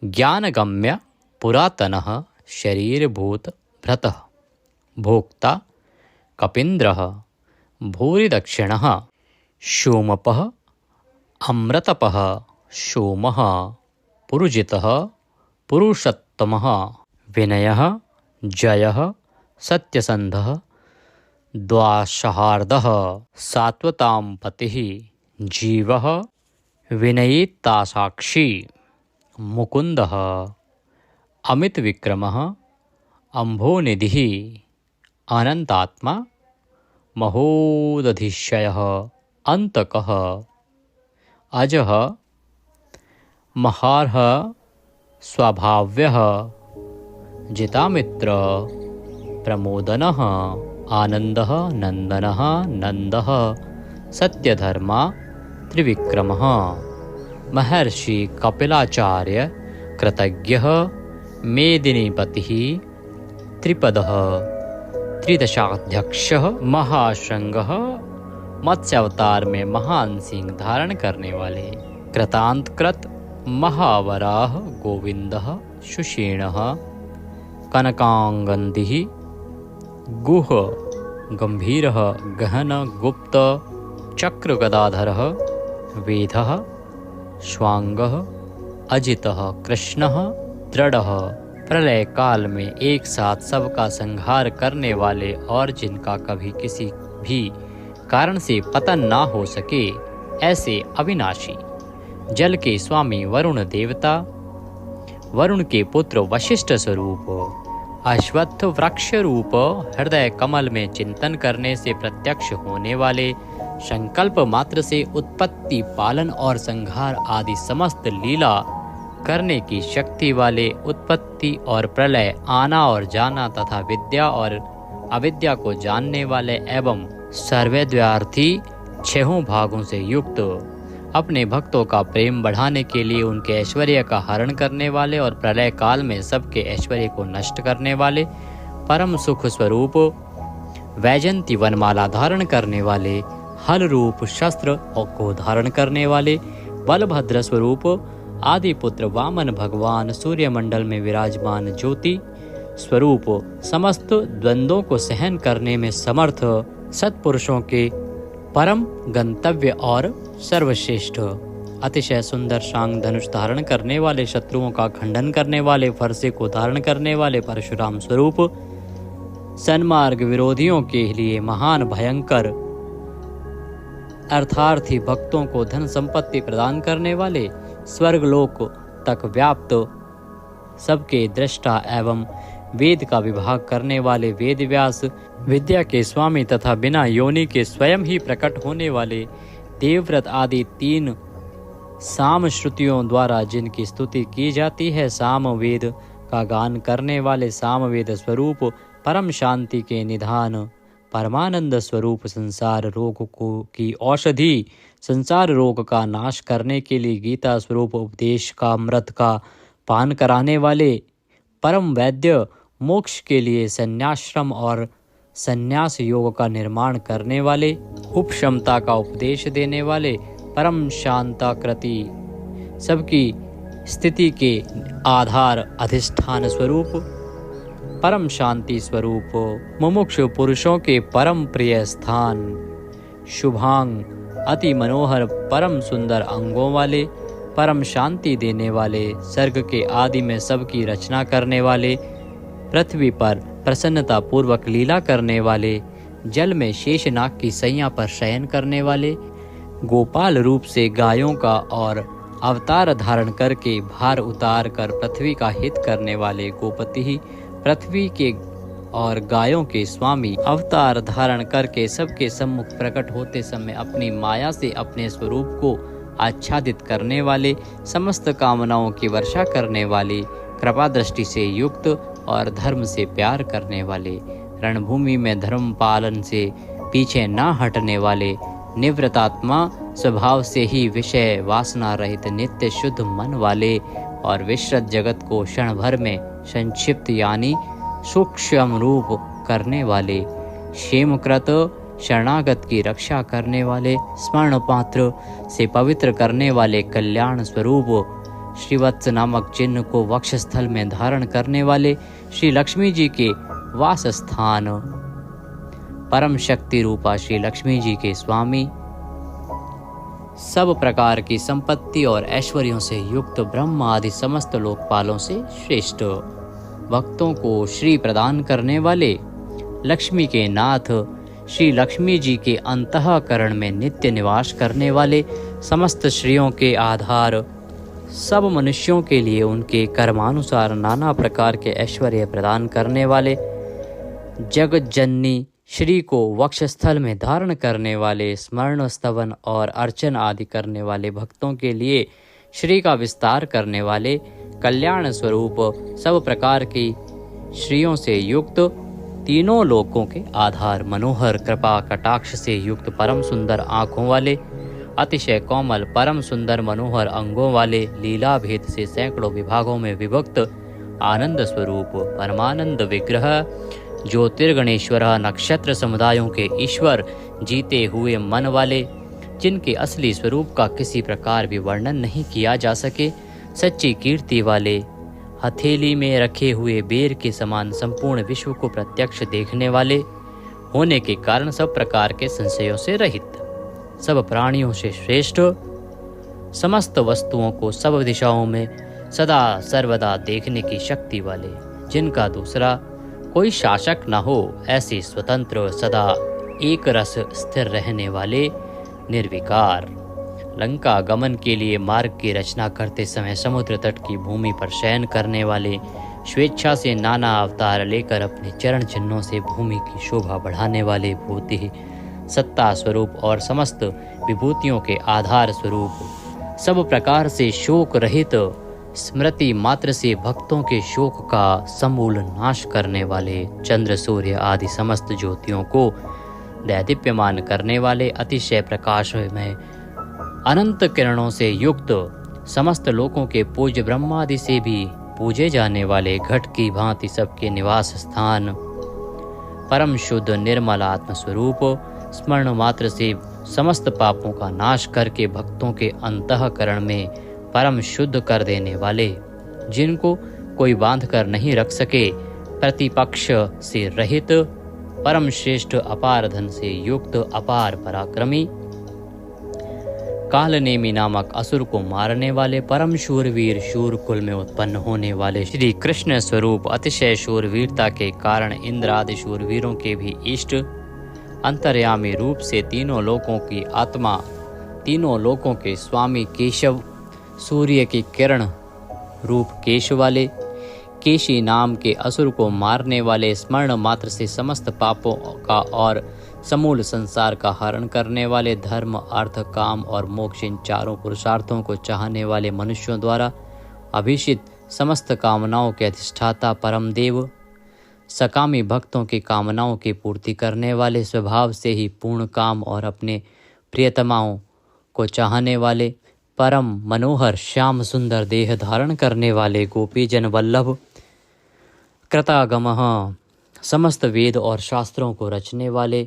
ज्ञानगम्य पुरातनः शरीरभूत भ्रतः भोक्ता कपीन्द्रः भूरिदक्षिणः सोमपः अमृतपः सोमः पुरुजितः पुरुषोत्तमः विनयः जयः सत्यसन्धः द्वासहार्दः सात्वतां पतिः जीवः विनयितासाक्षी मुकुन्दः अमितविक्रमः अम्भोनिधिः अनन्तात्मा महोदधिशयः अन्तकः अजः महार्ह स्वभाव्यः जितामित्र प्रमोदनः आनन्दः नन्दनः नन्दः सत्यधर्मा त्रिविक्रमः महर्षि कपिलाचार्य कृतज्ञः मेदिनीपतिः त्रिपदः त्रिदशाध्यक्षः महाशृंगः मत्स्यावतार में महान सिंह धारण करने वाले कृतांतकृत महावराह गोविंदः सुषेणः कनकांगन्दिः गुह गंभीरः गहन गुप्त चक्र गदाधरः वेदः स्वांगः अजितः कृष्णः दृढ़ः प्रलय काल में एक साथ सबका संहार करने वाले और जिनका कभी किसी भी कारण से पतन ना हो सके ऐसे अविनाशी जल के स्वामी वरुण देवता वरुण के पुत्र वशिष्ठ स्वरूप अश्वत्थ वृक्ष रूप हृदय कमल में चिंतन करने से प्रत्यक्ष होने वाले संकल्प मात्र से उत्पत्ति पालन और संहार आदि समस्त लीला करने की शक्ति वाले उत्पत्ति और प्रलय आना और जाना तथा विद्या और अविद्या को जानने वाले एवं सर्वैद्वार्थी छहों भागों से युक्त अपने भक्तों का प्रेम बढ़ाने के लिए उनके ऐश्वर्य का हरण करने वाले और प्रलय काल में सबके ऐश्वर्य को नष्ट करने वाले परम सुख स्वरूप वैजंती वनमाला धारण करने वाले हल रूप शस्त्र को धारण करने वाले बलभद्र स्वरूप आदि पुत्र वामन भगवान सूर्यमंडल में विराजमान ज्योति स्वरूप समस्त द्वंद्वों को सहन करने में समर्थ सत्पुरुषों के परम गंतव्य और सर्वश्रेष्ठ अतिशय सुंदर शांग धनुष धारण करने वाले शत्रुओं का खंडन करने वाले फरसे को धारण करने वाले परशुराम स्वरूप सन्मार्ग विरोधियों के लिए महान भयंकर अर्थार्थी भक्तों को धन संपत्ति प्रदान करने वाले स्वर्गलोक तक व्याप्त सबके दृष्टा एवं वेद का विभाग करने वाले वेद व्यास विद्या के स्वामी तथा बिना योनि के स्वयं ही प्रकट होने वाले देवव्रत आदि तीन साम श्रुतियों द्वारा जिनकी स्तुति की जाती है साम वेद का गान करने वाले साम वेद स्वरूप परम शांति के निधान परमानंद स्वरूप संसार रोग को की औषधि संसार रोग का नाश करने के लिए गीता स्वरूप उपदेश का अमृत का पान कराने वाले परम वैद्य मोक्ष के लिए संन्याश्रम और संन्यास योग का निर्माण करने वाले उपशमता का उपदेश देने वाले परम शांताकृति सबकी स्थिति के आधार अधिष्ठान स्वरूप परम शांति स्वरूप मुमुक्षु पुरुषों के परम प्रिय स्थान शुभांग अति मनोहर परम सुंदर अंगों वाले परम शांति देने वाले सर्ग के आदि में सबकी रचना करने वाले पृथ्वी पर प्रसन्नता पूर्वक लीला करने वाले जल में शेषनाग की सैया पर शयन करने वाले गोपाल रूप से गायों का और अवतार धारण करके भार उतार कर पृथ्वी का हित करने वाले गोपति ही पृथ्वी के और गायों के स्वामी अवतार धारण करके सबके सम्मुख प्रकट होते समय अपनी माया से अपने स्वरूप को आच्छादित करने वाले समस्त कामनाओं की वर्षा करने वाले कृपा दृष्टि से युक्त और धर्म से प्यार करने वाले रणभूमि में धर्म पालन से पीछे न हटने वाले निवृत्तात्मा स्वभाव से ही विषय वासना रहित नित्य शुद्ध मन वाले और विश्रत जगत को क्षण भर में संक्षिप्त यानी सूक्ष्म रूप करने वाले क्षेमकृत शरणागत की रक्षा करने वाले स्वर्ण पात्र से पवित्र करने वाले कल्याण स्वरूप श्रीवत्स नामक चिन्ह को वक्षस्थल में धारण करने वाले श्री लक्ष्मी जी के वासस्थान, परम शक्ति रूपा श्री लक्ष्मी जी के स्वामी, सब प्रकार की संपत्ति और ऐश्वर्यों से युक्त ब्रह्म आदि समस्त लोकपालों से श्रेष्ठ, भक्तों को श्री प्रदान करने वाले, लक्ष्मी के नाथ, श्री लक्ष्मी जी के अंतःकरण में नित्य निवास करने वाले, समस्त श्रियों के आधार, सब मनुष्यों के लिए उनके कर्मानुसार नाना प्रकार के ऐश्वर्य प्रदान करने वाले, जगत जननी श्री को वक्षस्थल में धारण करने वाले, स्मरण, स्तवन और अर्चन आदि करने वाले भक्तों के लिए श्री का विस्तार करने वाले, कल्याण स्वरूप, सब प्रकार की श्रियों से युक्त, तीनों लोकों के आधार, मनोहर, कृपा कटाक्ष से युक्त, परम सुंदर आँखों वाले, अतिशय कोमल, परम सुंदर मनोहर अंगों वाले, लीला भेद से सैकड़ों विभागों में विभक्त, आनंद स्वरूप, परमानंद विग्रह, ज्योतिर्गणेश्वर, नक्षत्र समुदायों के ईश्वर, जीते हुए मन वाले, जिनके असली स्वरूप का किसी प्रकार भी वर्णन नहीं किया जा सके, सच्ची कीर्ति वाले, हथेली में रखे हुए बेर के समान संपूर्ण विश्व को प्रत्यक्ष देखने वाले होने के कारण सब प्रकार के संशयों से रहित, सब प्राणियों से श्रेष्ठ, समस्त वस्तुओं को सब दिशाओं में सदा सर्वदा देखने की शक्ति वाले, जिनका दूसरा कोई शासक न हो, ऐसे स्वतंत्र, सदा एक रस स्थिर रहने वाले, निर्विकार, लंका गमन के लिए मार्ग की रचना करते समय समुद्र तट की भूमि पर शयन करने वाले, स्वेच्छा से नाना अवतार लेकर अपने चरण चिन्हों से भूमि की शोभा बढ़ाने वाले, भूति, सत्ता स्वरूप और समस्त विभूतियों के आधार स्वरूप, सब प्रकार से शोक रहित, स्मृति मात्र से भक्तों के शोक का समूल नाश करने वाले, चंद्र सूर्य आदि समस्त ज्योतियों को दैदीप्यमान करने वाले, अतिशय प्रकाश में अनंत किरणों से युक्त, समस्त लोकों के पूज्य ब्रह्मादि से भी पूजे जाने वाले, घट की भांति सबके निवास स्थान, परम शुद्ध निर्मल आत्म स्वरूप, स्मरण मात्र से समस्त पापों का नाश करके भक्तों के अंतःकरण में परम शुद्ध कर देने वाले, जिनको कोई बांध कर नहीं रख सके, प्रतिपक्ष से रहित, परम श्रेष्ठ, अपार धन से युक्त, अपार पराक्रमी, कालनेमी नामक असुर को मारने वाले, परम शूरवीर, शूर कुल में उत्पन्न होने वाले, श्री कृष्ण स्वरूप, अतिशय शूरवीरता के कारण इंद्र आदि शूरवीरों के भी इष्ट, अंतर्यामी रूप से तीनों लोकों की आत्मा, तीनों लोकों के स्वामी केशव, सूर्य की किरण रूप केश वाले, केशी नाम के असुर को मारने वाले, स्मरण मात्र से समस्त पापों का और समूल संसार का हरण करने वाले, धर्म, अर्थ, काम और मोक्ष इन चारों पुरुषार्थों को चाहने वाले, मनुष्यों द्वारा अभिषित, समस्त कामनाओं के अधिष्ठाता, परम देव, सकामी भक्तों की कामनाओं की पूर्ति करने वाले, स्वभाव से ही पूर्ण काम और अपने प्रियतमाओं को चाहने वाले, परम मनोहर श्याम सुंदर देह धारण करने वाले, गोपी जन वल्लभ, कृतागमः, समस्त वेद और शास्त्रों को रचने वाले,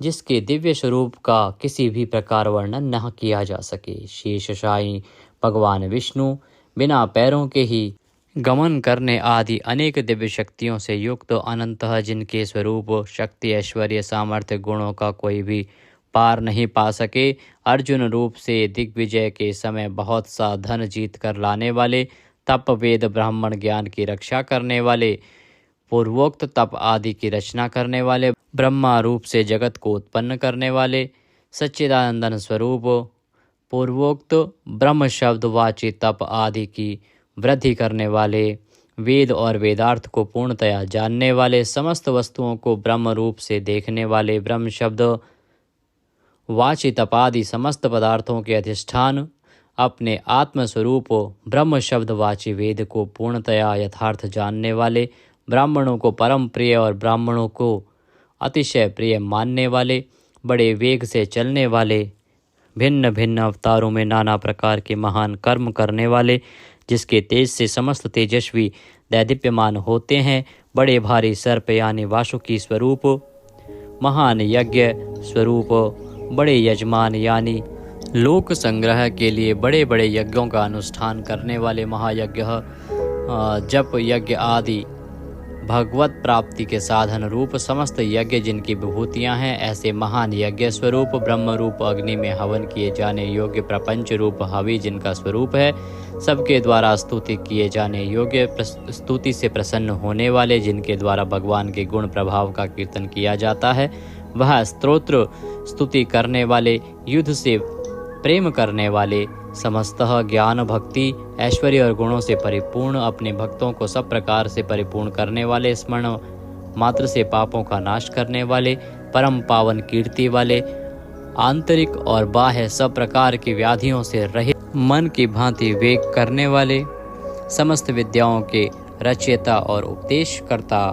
जिसके दिव्य स्वरूप का किसी भी प्रकार वर्णन न किया जा सके, शेषशायी भगवान विष्णु, बिना पैरों के ही गमन करने आदि अनेक दिव्य शक्तियों से युक्त, अनंतः जिनके स्वरूप, शक्ति, ऐश्वर्य, सामर्थ्य, गुणों का कोई भी पार नहीं पा सके, अर्जुन रूप से दिग्विजय के समय बहुत सा धन जीत कर लाने वाले, तप, वेद, ब्राह्मण ज्ञान की रक्षा करने वाले, पूर्वोक्त तप आदि की रचना करने वाले, ब्रह्मा रूप से जगत को उत्पन्न करने वाले, सच्चिदानंदन स्वरूप, पूर्वोक्त ब्रह्म शब्द वाची तप आदि की वृद्धि करने वाले, वेद और वेदार्थ को पूर्णतया जानने वाले, समस्त वस्तुओं को ब्रह्म रूप से देखने वाले, ब्रह्म शब्द वाची तपादि समस्त पदार्थों के अधिष्ठान, अपने आत्मस्वरूप ब्रह्म शब्द वाची वेद को पूर्णतया यथार्थ जानने वाले, ब्राह्मणों को परम प्रिय और ब्राह्मणों को अतिशय प्रिय मानने वाले, बड़े वेग से चलने वाले, भिन्न भिन्न अवतारों में नाना प्रकार के महान कर्म करने वाले, जिसके तेज से समस्त तेजस्वी दैदीप्यमान होते हैं, बड़े भारी सर्प यानी वासुकी स्वरूप, महान यज्ञ स्वरूप, बड़े यजमान यानी लोक संग्रह के लिए बड़े बड़े यज्ञों का अनुष्ठान करने वाले, महायज्ञ, जप यज्ञ आदि भगवत प्राप्ति के साधन रूप समस्त यज्ञ जिनकी विभूतियां हैं, ऐसे महान यज्ञ स्वरूप ब्रह्म रूप अग्नि में हवन किए जाने योग्य प्रपंच रूप हवि जिनका स्वरूप है, सबके द्वारा स्तुति किए जाने योग्य स्तुति से प्रसन्न होने वाले, जिनके द्वारा भगवान के गुण प्रभाव का कीर्तन किया जाता है, वह स्तोत्र स्तुति करने वाले, युद्ध से प्रेम करने वाले, समस्तः ज्ञान भक्ति ऐश्वर्य और गुणों से परिपूर्ण, अपने भक्तों को सब प्रकार से परिपूर्ण करने वाले, स्मरण मात्र से पापों का नाश करने वाले, परम पावन कीर्ति वाले, आंतरिक और बाह्य सब प्रकार की व्याधियों से रहित, मन की भांति वेग करने वाले, समस्त विद्याओं के रचयिता और उपदेशकर्ता,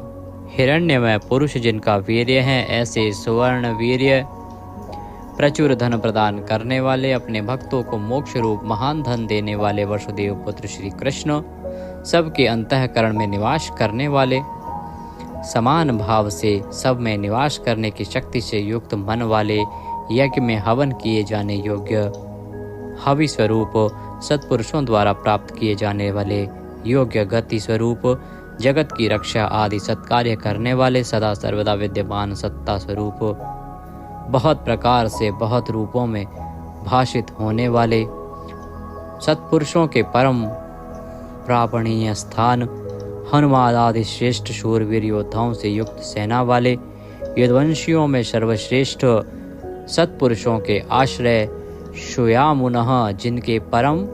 हिरण्यमय पुरुष जिनका वीर्य है, ऐसे सुवर्ण वीर्य प्रचुर धन प्रदान करने वाले, अपने भक्तों को मोक्ष रूप महान धन देने वाले वसुदेव पुत्र श्री कृष्ण, सबके अंतःकरण में निवास करने वाले, समान भाव से सब में निवास करने की शक्ति से युक्त मन वाले, यज्ञ में हवन किए जाने योग्य हवि स्वरूप, सत्पुरुषों द्वारा प्राप्त किए जाने वाले योग्य गति स्वरूप, जगत की रक्षा आदि सत्कार्य करने वाले, सदा सर्वदा विद्यमान सत्ता स्वरूप, बहुत प्रकार से बहुत रूपों में भाषित होने वाले, सत्पुरुषों के परम प्रापणीय स्थान, हनुमान आदि श्रेष्ठ शूरवीर योद्धाओं से युक्त सेना वाले, यदुवंशियों में सर्वश्रेष्ठ सत्पुरुषों के आश्रय, श्यामुनः जिनके परम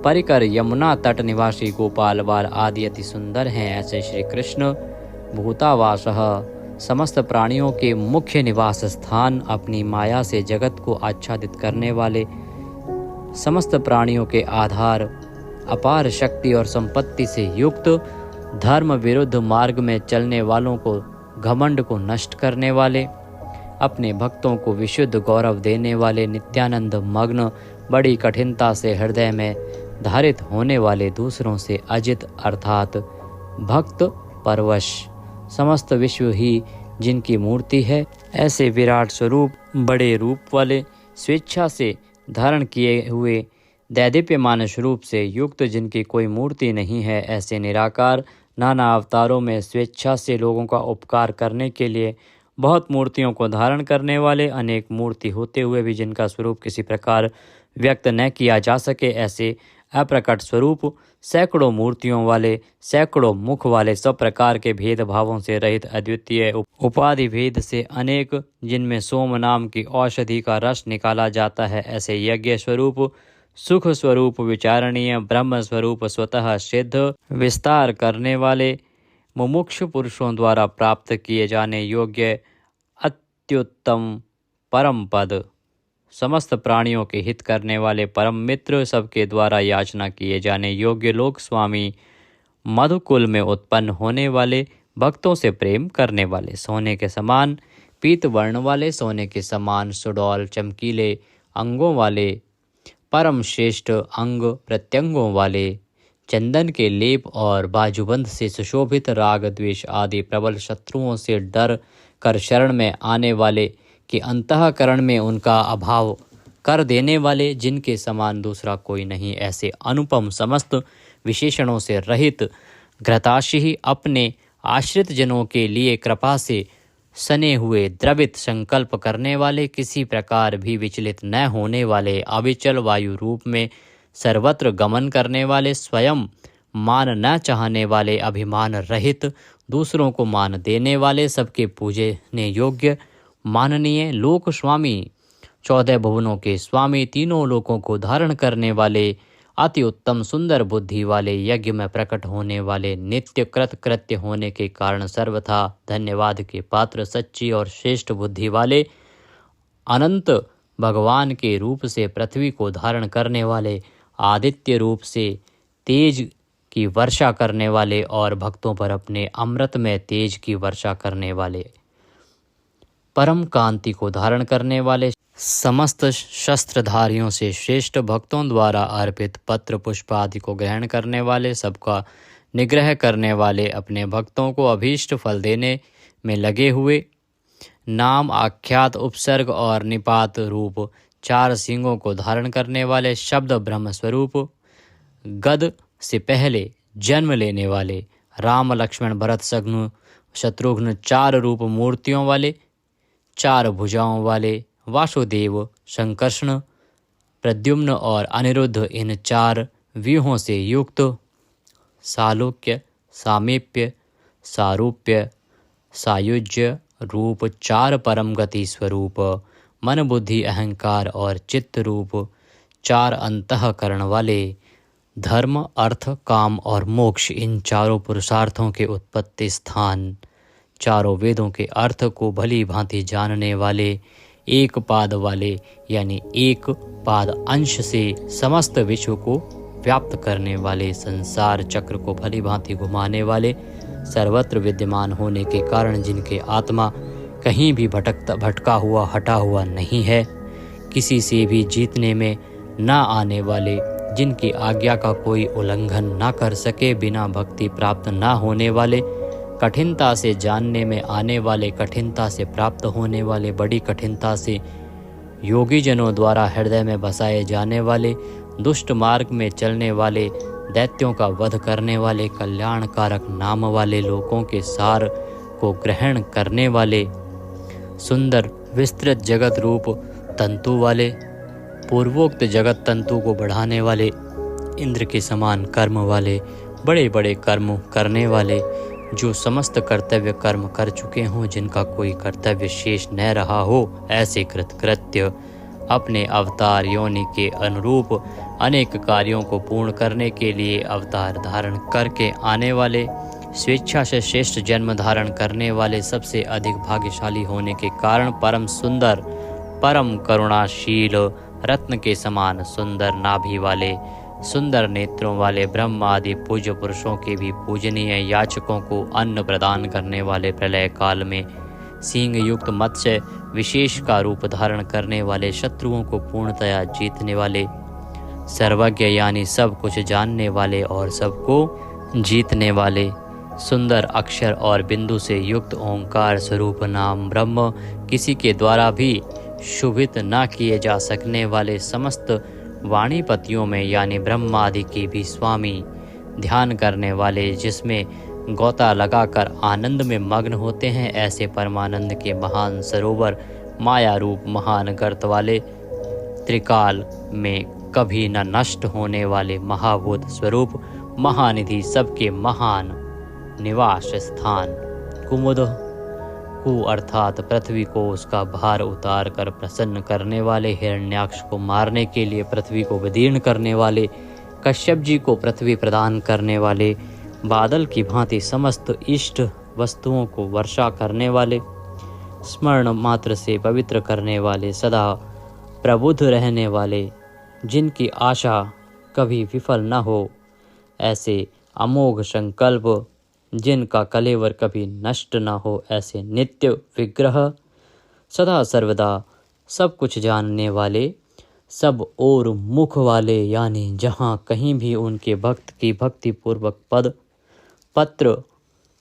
परिकर यमुना तट निवासी गोपाल बाल आदि अति सुंदर हैं, ऐसे श्री कृष्ण भूतावासः समस्त प्राणियों के मुख्य निवास स्थान, अपनी माया से जगत को आच्छादित करने वाले, समस्त प्राणियों के आधार, अपार शक्ति और संपत्ति से युक्त, धर्म विरुद्ध मार्ग में चलने वालों को घमंड को नष्ट करने वाले, अपने भक्तों को विशुद्ध गौरव देने वाले, नित्यानंद मग्न, बड़ी कठिनता से हृदय में धारित होने वाले, दूसरों से अजित अर्थात भक्त परवश, समस्त विश्व ही जिनकी मूर्ति है, ऐसे विराट स्वरूप बड़े रूप वाले, स्वेच्छा से धारण किए हुए दैदीप्यमान स्वरूप से युक्त, जिनकी कोई मूर्ति नहीं है, ऐसे निराकार नाना अवतारों में स्वेच्छा से लोगों का उपकार करने के लिए बहुत मूर्तियों को धारण करने वाले, अनेक मूर्ति होते हुए भी जिनका स्वरूप किसी प्रकार व्यक्त न किया जा सके, ऐसे अप्रकट स्वरूप, सैकड़ों मूर्तियों वाले, सैकड़ों मुख वाले, सब प्रकार के भेदभावों से रहित, अद्वितीय उपाधि भेद से अनेक, जिनमें सोम नाम की औषधि का रस निकाला जाता है, ऐसे यज्ञ स्वरूप, सुख स्वरूप, विचारणीय ब्रह्म स्वरूप, स्वतः सिद्ध विस्तार करने वाले, मुमुक्षु पुरुषों द्वारा प्राप्त किए जाने योग्य अत्युत्तम परम पद, समस्त प्राणियों के हित करने वाले परम मित्र, सबके द्वारा याचना किए जाने योग्य लोक स्वामी, मधुकुल में उत्पन्न होने वाले, भक्तों से प्रेम करने वाले, सोने के समान पीत वर्ण वाले, सोने के समान सुडौल चमकीले अंगों वाले, परम श्रेष्ठ अंग प्रत्यंगों वाले, चंदन के लेप और बाजूबंद से सुशोभित, राग द्वेष आदि प्रबल शत्रुओं से डर कर शरण में आने वाले, कि अंतःकरण में उनका अभाव कर देने वाले, जिनके समान दूसरा कोई नहीं, ऐसे अनुपम समस्त विशेषणों से रहित, घृताशी अपने आश्रित जनों के लिए कृपा से सने हुए, द्रवित संकल्प करने वाले, किसी प्रकार भी विचलित न होने वाले, अविचल वायु रूप में सर्वत्र गमन करने वाले, स्वयं मान न चाहने वाले, अभिमान रहित, दूसरों को मान देने वाले, सबके पूजने योग्य माननीय लोक स्वामी, 14 भुवनों के स्वामी, तीनों लोकों को धारण करने वाले, अति उत्तम सुंदर बुद्धि वाले, यज्ञ में प्रकट होने वाले, नित्य कृत कृत्य होने के कारण सर्वथा धन्यवाद के पात्र, सच्ची और श्रेष्ठ बुद्धि वाले, अनंत भगवान के रूप से पृथ्वी को धारण करने वाले, आदित्य रूप से तेज की वर्षा करने वाले और भक्तों पर अपने अमृत में तेज की वर्षा करने वाले, परम कांति को धारण करने वाले, समस्त शस्त्रधारियों से श्रेष्ठ, भक्तों द्वारा अर्पित पत्र पुष्प आदि को ग्रहण करने वाले, सबका निग्रह करने वाले, अपने भक्तों को अभीष्ट फल देने में लगे हुए, नाम आख्यात उपसर्ग और निपात रूप 4 सिंगों को धारण करने वाले, शब्द ब्रह्म स्वरूप, गद से पहले जन्म लेने वाले, राम लक्ष्मण भरत शत्रुघ्न 4 रूप मूर्तियों वाले, 4 भुजाओं वाले वासुदेव, संकर्षण, प्रद्युम्न और अनिरुद्ध इन 4 व्यूहों से युक्त, सालोक्य, सामीप्य, सारूप्य, सायुज्य रूप 4 परम गति स्वरूप, मन बुद्धि अहंकार और चित्त रूप 4 अंतःकरण वाले, धर्म अर्थ काम और मोक्ष इन 4 पुरुषार्थों के उत्पत्ति स्थान, 4 वेदों के अर्थ को भली भांति जानने वाले, एक पाद वाले यानी एक पाद अंश से समस्त विश्व को व्याप्त करने वाले, संसार चक्र को भली भांति घुमाने वाले, सर्वत्र विद्यमान होने के कारण जिनके आत्मा कहीं भी भटका हुआ हटा हुआ नहीं है, किसी से भी जीतने में ना आने वाले, जिनकी आज्ञा का कोई उल्लंघन ना कर सके, बिना भक्ति प्राप्त ना होने वाले, कठिनता से जानने में आने वाले, कठिनता से प्राप्त होने वाले, बड़ी कठिनता से योगी जनों द्वारा हृदय में बसाए जाने वाले, दुष्ट मार्ग में चलने वाले, दैत्यों का वध करने वाले, कल्याणकारक नाम वाले, लोगों के सार को ग्रहण करने वाले, सुंदर विस्तृत जगत रूप तंतु वाले, पूर्वोक्त जगत तंतु को बढ़ाने वाले, इंद्र के समान कर्म वाले, बड़े बड़े कर्म करने वाले, जो समस्त कर्तव्य कर्म कर चुके हों, जिनका कोई कर्तव्य शेष न रहा हो, ऐसे कृतकृत्य अपने अवतार योनि के अनुरूप अनेक कार्यों को पूर्ण करने के लिए अवतार धारण करके आने वाले, स्वेच्छा से श्रेष्ठ जन्म धारण करने वाले, सबसे अधिक भाग्यशाली होने के कारण परम सुंदर, परम करुणाशील, रत्न के समान सुंदर नाभि वाले, सुंदर नेत्रों वाले, ब्रह्म आदि पूज्य पुरुषों के भी पूजनीय, याचकों को अन्न प्रदान करने वाले, प्रलय काल में सींग युक्त मत्स्य विशेष का रूप धारण करने वाले, शत्रुओं को पूर्णतया जीतने वाले, सर्वज्ञ यानी सब कुछ जानने वाले और सबको जीतने वाले, सुंदर अक्षर और बिंदु से युक्त ओंकार स्वरूप नाम ब्रह्म, किसी के द्वारा भी शुभित न किए जा सकने वाले, समस्त वाणीपतियों में यानी ब्रह्मादि के भी स्वामी, ध्यान करने वाले, जिसमें गोता लगाकर आनंद में मग्न होते हैं, ऐसे परमानंद के महान सरोवर, माया रूप महान गर्त वाले, त्रिकाल में कभी न नष्ट होने वाले महाभूत स्वरूप, महानिधि, सबके महान निवास स्थान, कुमुद कु अर्थात पृथ्वी को उसका भार उतार कर प्रसन्न करने वाले, हिरण्याक्ष को मारने के लिए पृथ्वी को विदीर्ण करने वाले, कश्यप जी को पृथ्वी प्रदान करने वाले, बादल की भांति समस्त इष्ट वस्तुओं को वर्षा करने वाले, स्मरण मात्र से पवित्र करने वाले, सदा प्रबुद्ध रहने वाले, जिनकी आशा कभी विफल न हो, ऐसे अमोघ संकल्प, जिनका कलेवर कभी नष्ट न हो, ऐसे नित्य विग्रह, सदा सर्वदा सब कुछ जानने वाले, सब और मुख वाले, यानी जहाँ कहीं भी उनके भक्त की भक्ति पूर्वक पद पत्र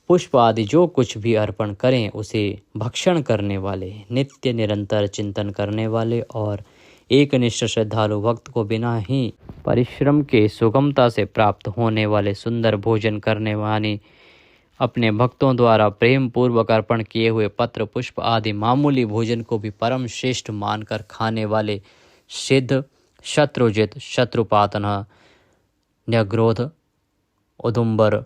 पुष्प आदि जो कुछ भी अर्पण करें उसे भक्षण करने वाले, नित्य निरंतर चिंतन करने वाले और एकनिष्ठ श्रद्धालु भक्त को बिना ही परिश्रम के सुगमता से प्राप्त होने वाले, सुंदर भोजन करने वाले, अपने भक्तों द्वारा प्रेम पूर्वक अर्पण किए हुए पत्र पुष्प आदि मामूली भोजन को भी परम श्रेष्ठ मानकर खाने वाले, सिद्ध, शत्रुजित, शत्रुपातन, न्यग्रोध, उदुम्बर,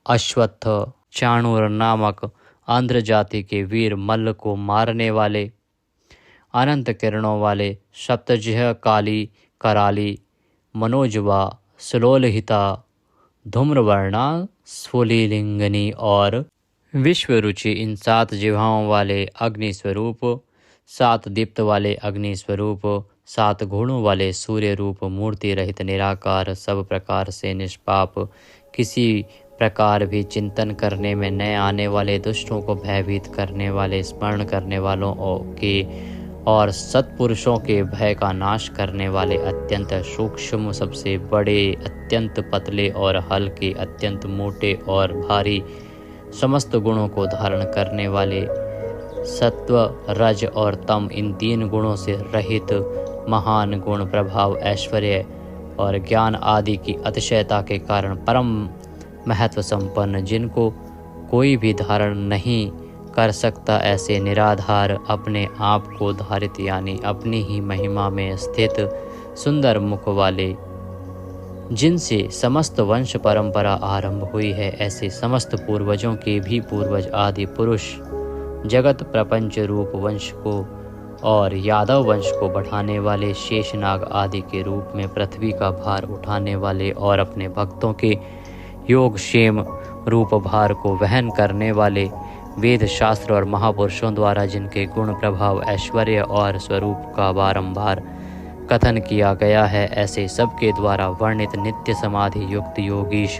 अश्वत्थ, चाणूर नामक आंध्र जाति के वीर मल्ल को मारने वाले, अनंत किरणों वाले, सप्तजिह, काली, कराली, मनोजवा, सुलोलहिता, धूम्रवर्णा, स्फुलिंगनी और विश्वरुचि, इन 7 जिह्वाओं वाले अग्नि स्वरूप, 7 दीप्त वाले अग्नि स्वरूप, 7 गुणों वाले सूर्य रूप, मूर्ति रहित निराकार, सब प्रकार से निष्पाप, किसी प्रकार भी चिंतन करने में न आने वाले, दुष्टों को भयभीत करने वाले, स्मरण करने वालों के और सत्पुरुषों के भय का नाश करने वाले, अत्यंत सूक्ष्म, सबसे बड़े, अत्यंत पतले और हल्के, अत्यंत मोटे और भारी, समस्त गुणों को धारण करने वाले, सत्व, रज और तम, इन 3 गुणों से रहित, महान गुण, प्रभाव, ऐश्वर्य और ज्ञान आदि की अतिशयता के कारण परम महत्व संपन्न, जिनको कोई भी धारण नहीं कर सकता, ऐसे निराधार, अपने आप को धारित यानी अपनी ही महिमा में स्थित सुंदर मुख वाले, जिनसे समस्त वंश परंपरा आरंभ हुई है, ऐसे समस्त पूर्वजों के भी पूर्वज आदि पुरुष, जगत प्रपंच रूप वंश को और यादव वंश को बढ़ाने वाले, शेषनाग आदि के रूप में पृथ्वी का भार उठाने वाले और अपने भक्तों के योग क्षेम रूप भार को वहन करने वाले, वेद शास्त्र और महापुरुषों द्वारा जिनके गुण प्रभाव ऐश्वर्य और स्वरूप का बारंबार कथन किया गया है, ऐसे सबके द्वारा वर्णित नित्य समाधि युक्त योगीश,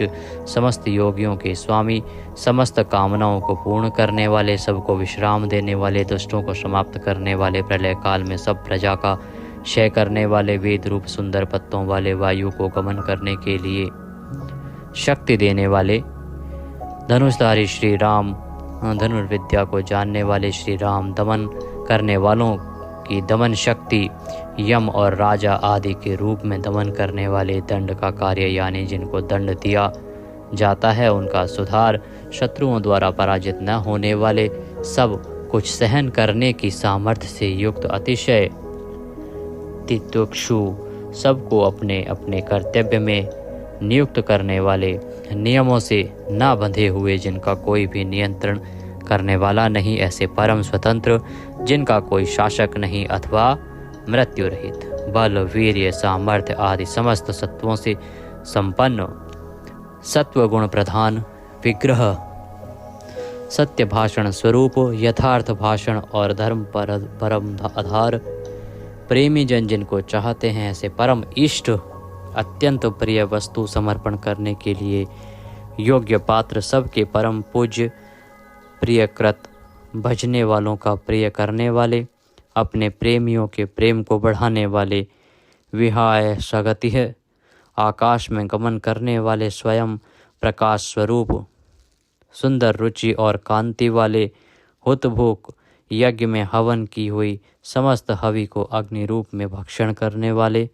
समस्त योगियों के स्वामी, समस्त कामनाओं को पूर्ण करने वाले, सबको विश्राम देने वाले, दुष्टों को समाप्त करने वाले, प्रलय काल में सब प्रजा का क्षय करने वाले, वेद रूप सुंदर पत्तों वाले, वायु को गमन करने के लिए शक्ति देने वाले, धनुषधारी श्री राम, धनुर्विद्या को जानने वाले श्री राम, दमन करने वालों की दमन शक्ति, यम और राजा आदि के रूप में दमन करने वाले, दंड का कार्य यानी जिनको दंड दिया जाता है उनका सुधार, शत्रुओं द्वारा पराजित न होने वाले, सब कुछ सहन करने की सामर्थ्य से युक्त, अतिशय तितिक्षु, सबको अपने अपने कर्तव्य में नियुक्त करने वाले, नियमों से न बंधे हुए, जिनका कोई भी नियंत्रण करने वाला नहीं, ऐसे परम स्वतंत्र, जिनका कोई शासक नहीं अथवा मृत्यु रहित, बल वीर्य सामर्थ्य आदि समस्त सत्वों से संपन्न, सत्व गुण प्रधान, विग्रह, सत्य भाषण स्वरूप, यथार्थ भाषण और धर्म परम आधार, प्रेमी जन जिनको चाहते हैं, ऐसे परम इष्ट, अत्यंत प्रिय वस्तु समर्पण करने के लिए योग्य पात्र, सबके परम पूज्य, प्रियकृत, भजने वालों का प्रिय करने वाले, अपने प्रेमियों के प्रेम को बढ़ाने वाले, विहाय सगति है, आकाश में गमन करने वाले, स्वयं प्रकाश स्वरूप, सुंदर रुचि और कांति वाले, हुतभुक, यज्ञ में हवन की हुई समस्त हवि को अग्नि रूप में भक्षण करने वाले,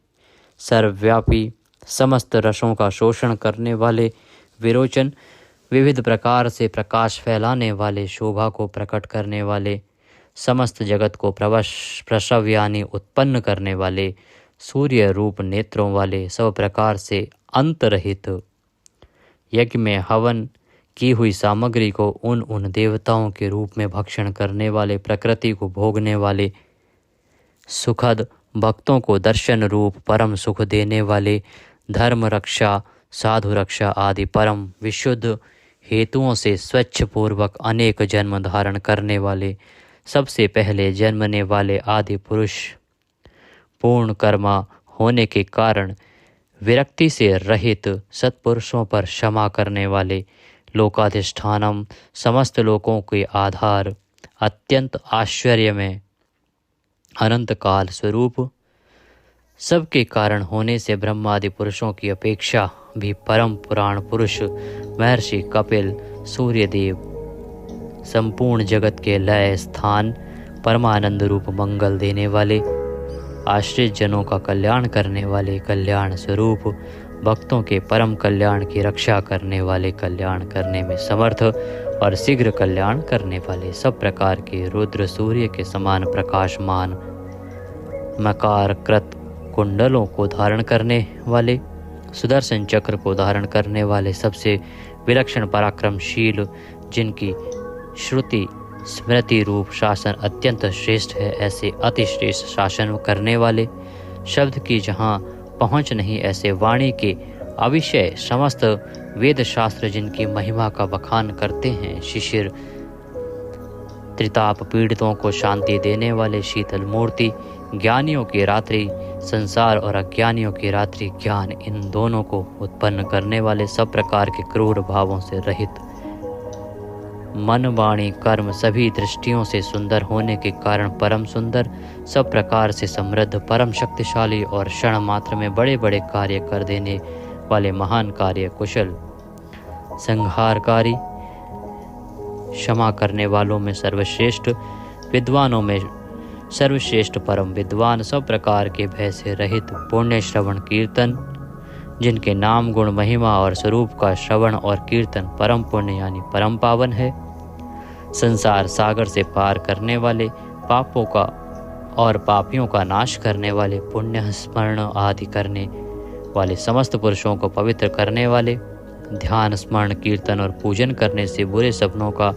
सर्वव्यापी, समस्त रसों का शोषण करने वाले, विरोचन, विविध प्रकार से प्रकाश फैलाने वाले, शोभा को प्रकट करने वाले, समस्त जगत को प्रसव यानी उत्पन्न करने वाले, सूर्य रूप नेत्रों वाले, सब प्रकार से अंतरहित, यज्ञ में हवन की हुई सामग्री को उन देवताओं के रूप में भक्षण करने वाले, प्रकृति को भोगने वाले, सुखद, भक्तों को दर्शन रूप परम सुख देने वाले, धर्म रक्षा, साधु रक्षा आदि परम विशुद्ध हेतुओं से स्वच्छ पूर्वक अनेक जन्म धारण करने वाले, सबसे पहले जन्मने वाले आदि पुरुष, पूर्ण कर्मा होने के कारण विरक्ति से रहित, सत्पुरुषों पर क्षमा करने वाले, लोकाधिष्ठानम, समस्त लोकों के आधार, अत्यंत आश्चर्य में अनंत काल स्वरूप, सबके कारण होने से ब्रह्मादि पुरुषों की अपेक्षा भी परम पुराण पुरुष, महर्षि कपिल, सूर्यदेव, संपूर्ण जगत के लय स्थान, परमानंद रूप मंगल देने वाले, आश्रित जनों का कल्याण करने वाले, कल्याण स्वरूप, भक्तों के परम कल्याण की रक्षा करने वाले, कल्याण करने में समर्थ और शीघ्र कल्याण करने वाले, सब प्रकार के रुद्र सूर्य के समान प्रकाशमान, मकार कृत कुंडलों को धारण करने वाले, सुदर्शन चक्र को धारण करने वाले, सबसे विलक्षण पराक्रमशील, जिनकी श्रुति स्मृति रूप शासन अत्यंत श्रेष्ठ है, ऐसे अति श्रेष्ठ शासन करने वाले, शब्द की जहाँ पहुँच नहीं, ऐसे वाणी के अविषय समस्त वेद शास्त्र जिनकी महिमा का बखान करते हैं, शिशिर, त्रिताप पीड़ितों को शांति देने वाले, शीतल मूर्ति, ज्ञानियों की रात्रि संसार और अज्ञानियों की रात्रि ज्ञान, इन दोनों को उत्पन्न करने वाले, सब प्रकार के क्रूर भावों से रहित, मन वाणी कर्म सभी दृष्टियों से सुंदर होने के कारण परम सुंदर, सब प्रकार से समृद्ध, परम शक्तिशाली और क्षण मात्र में बड़े बड़े कार्य कर देने वाले, महान कार्य कुशल, संहारकारी, क्षमा करने वालों में सर्वश्रेष्ठ, विद्वानों में सर्वश्रेष्ठ परम विद्वान, सब प्रकार के भय से रहित, पुण्य श्रवण कीर्तन, जिनके नाम गुण महिमा और स्वरूप का श्रवण और कीर्तन परम पुण्य यानी परम पावन है। संसार सागर से पार करने वाले, पापों का और पापियों का नाश करने वाले, पुण्य स्मरण आदि करने वाले, समस्त पुरुषों को पवित्र करने वाले, ध्यान स्मरण कीर्तन और पूजन करने से बुरे सपनों का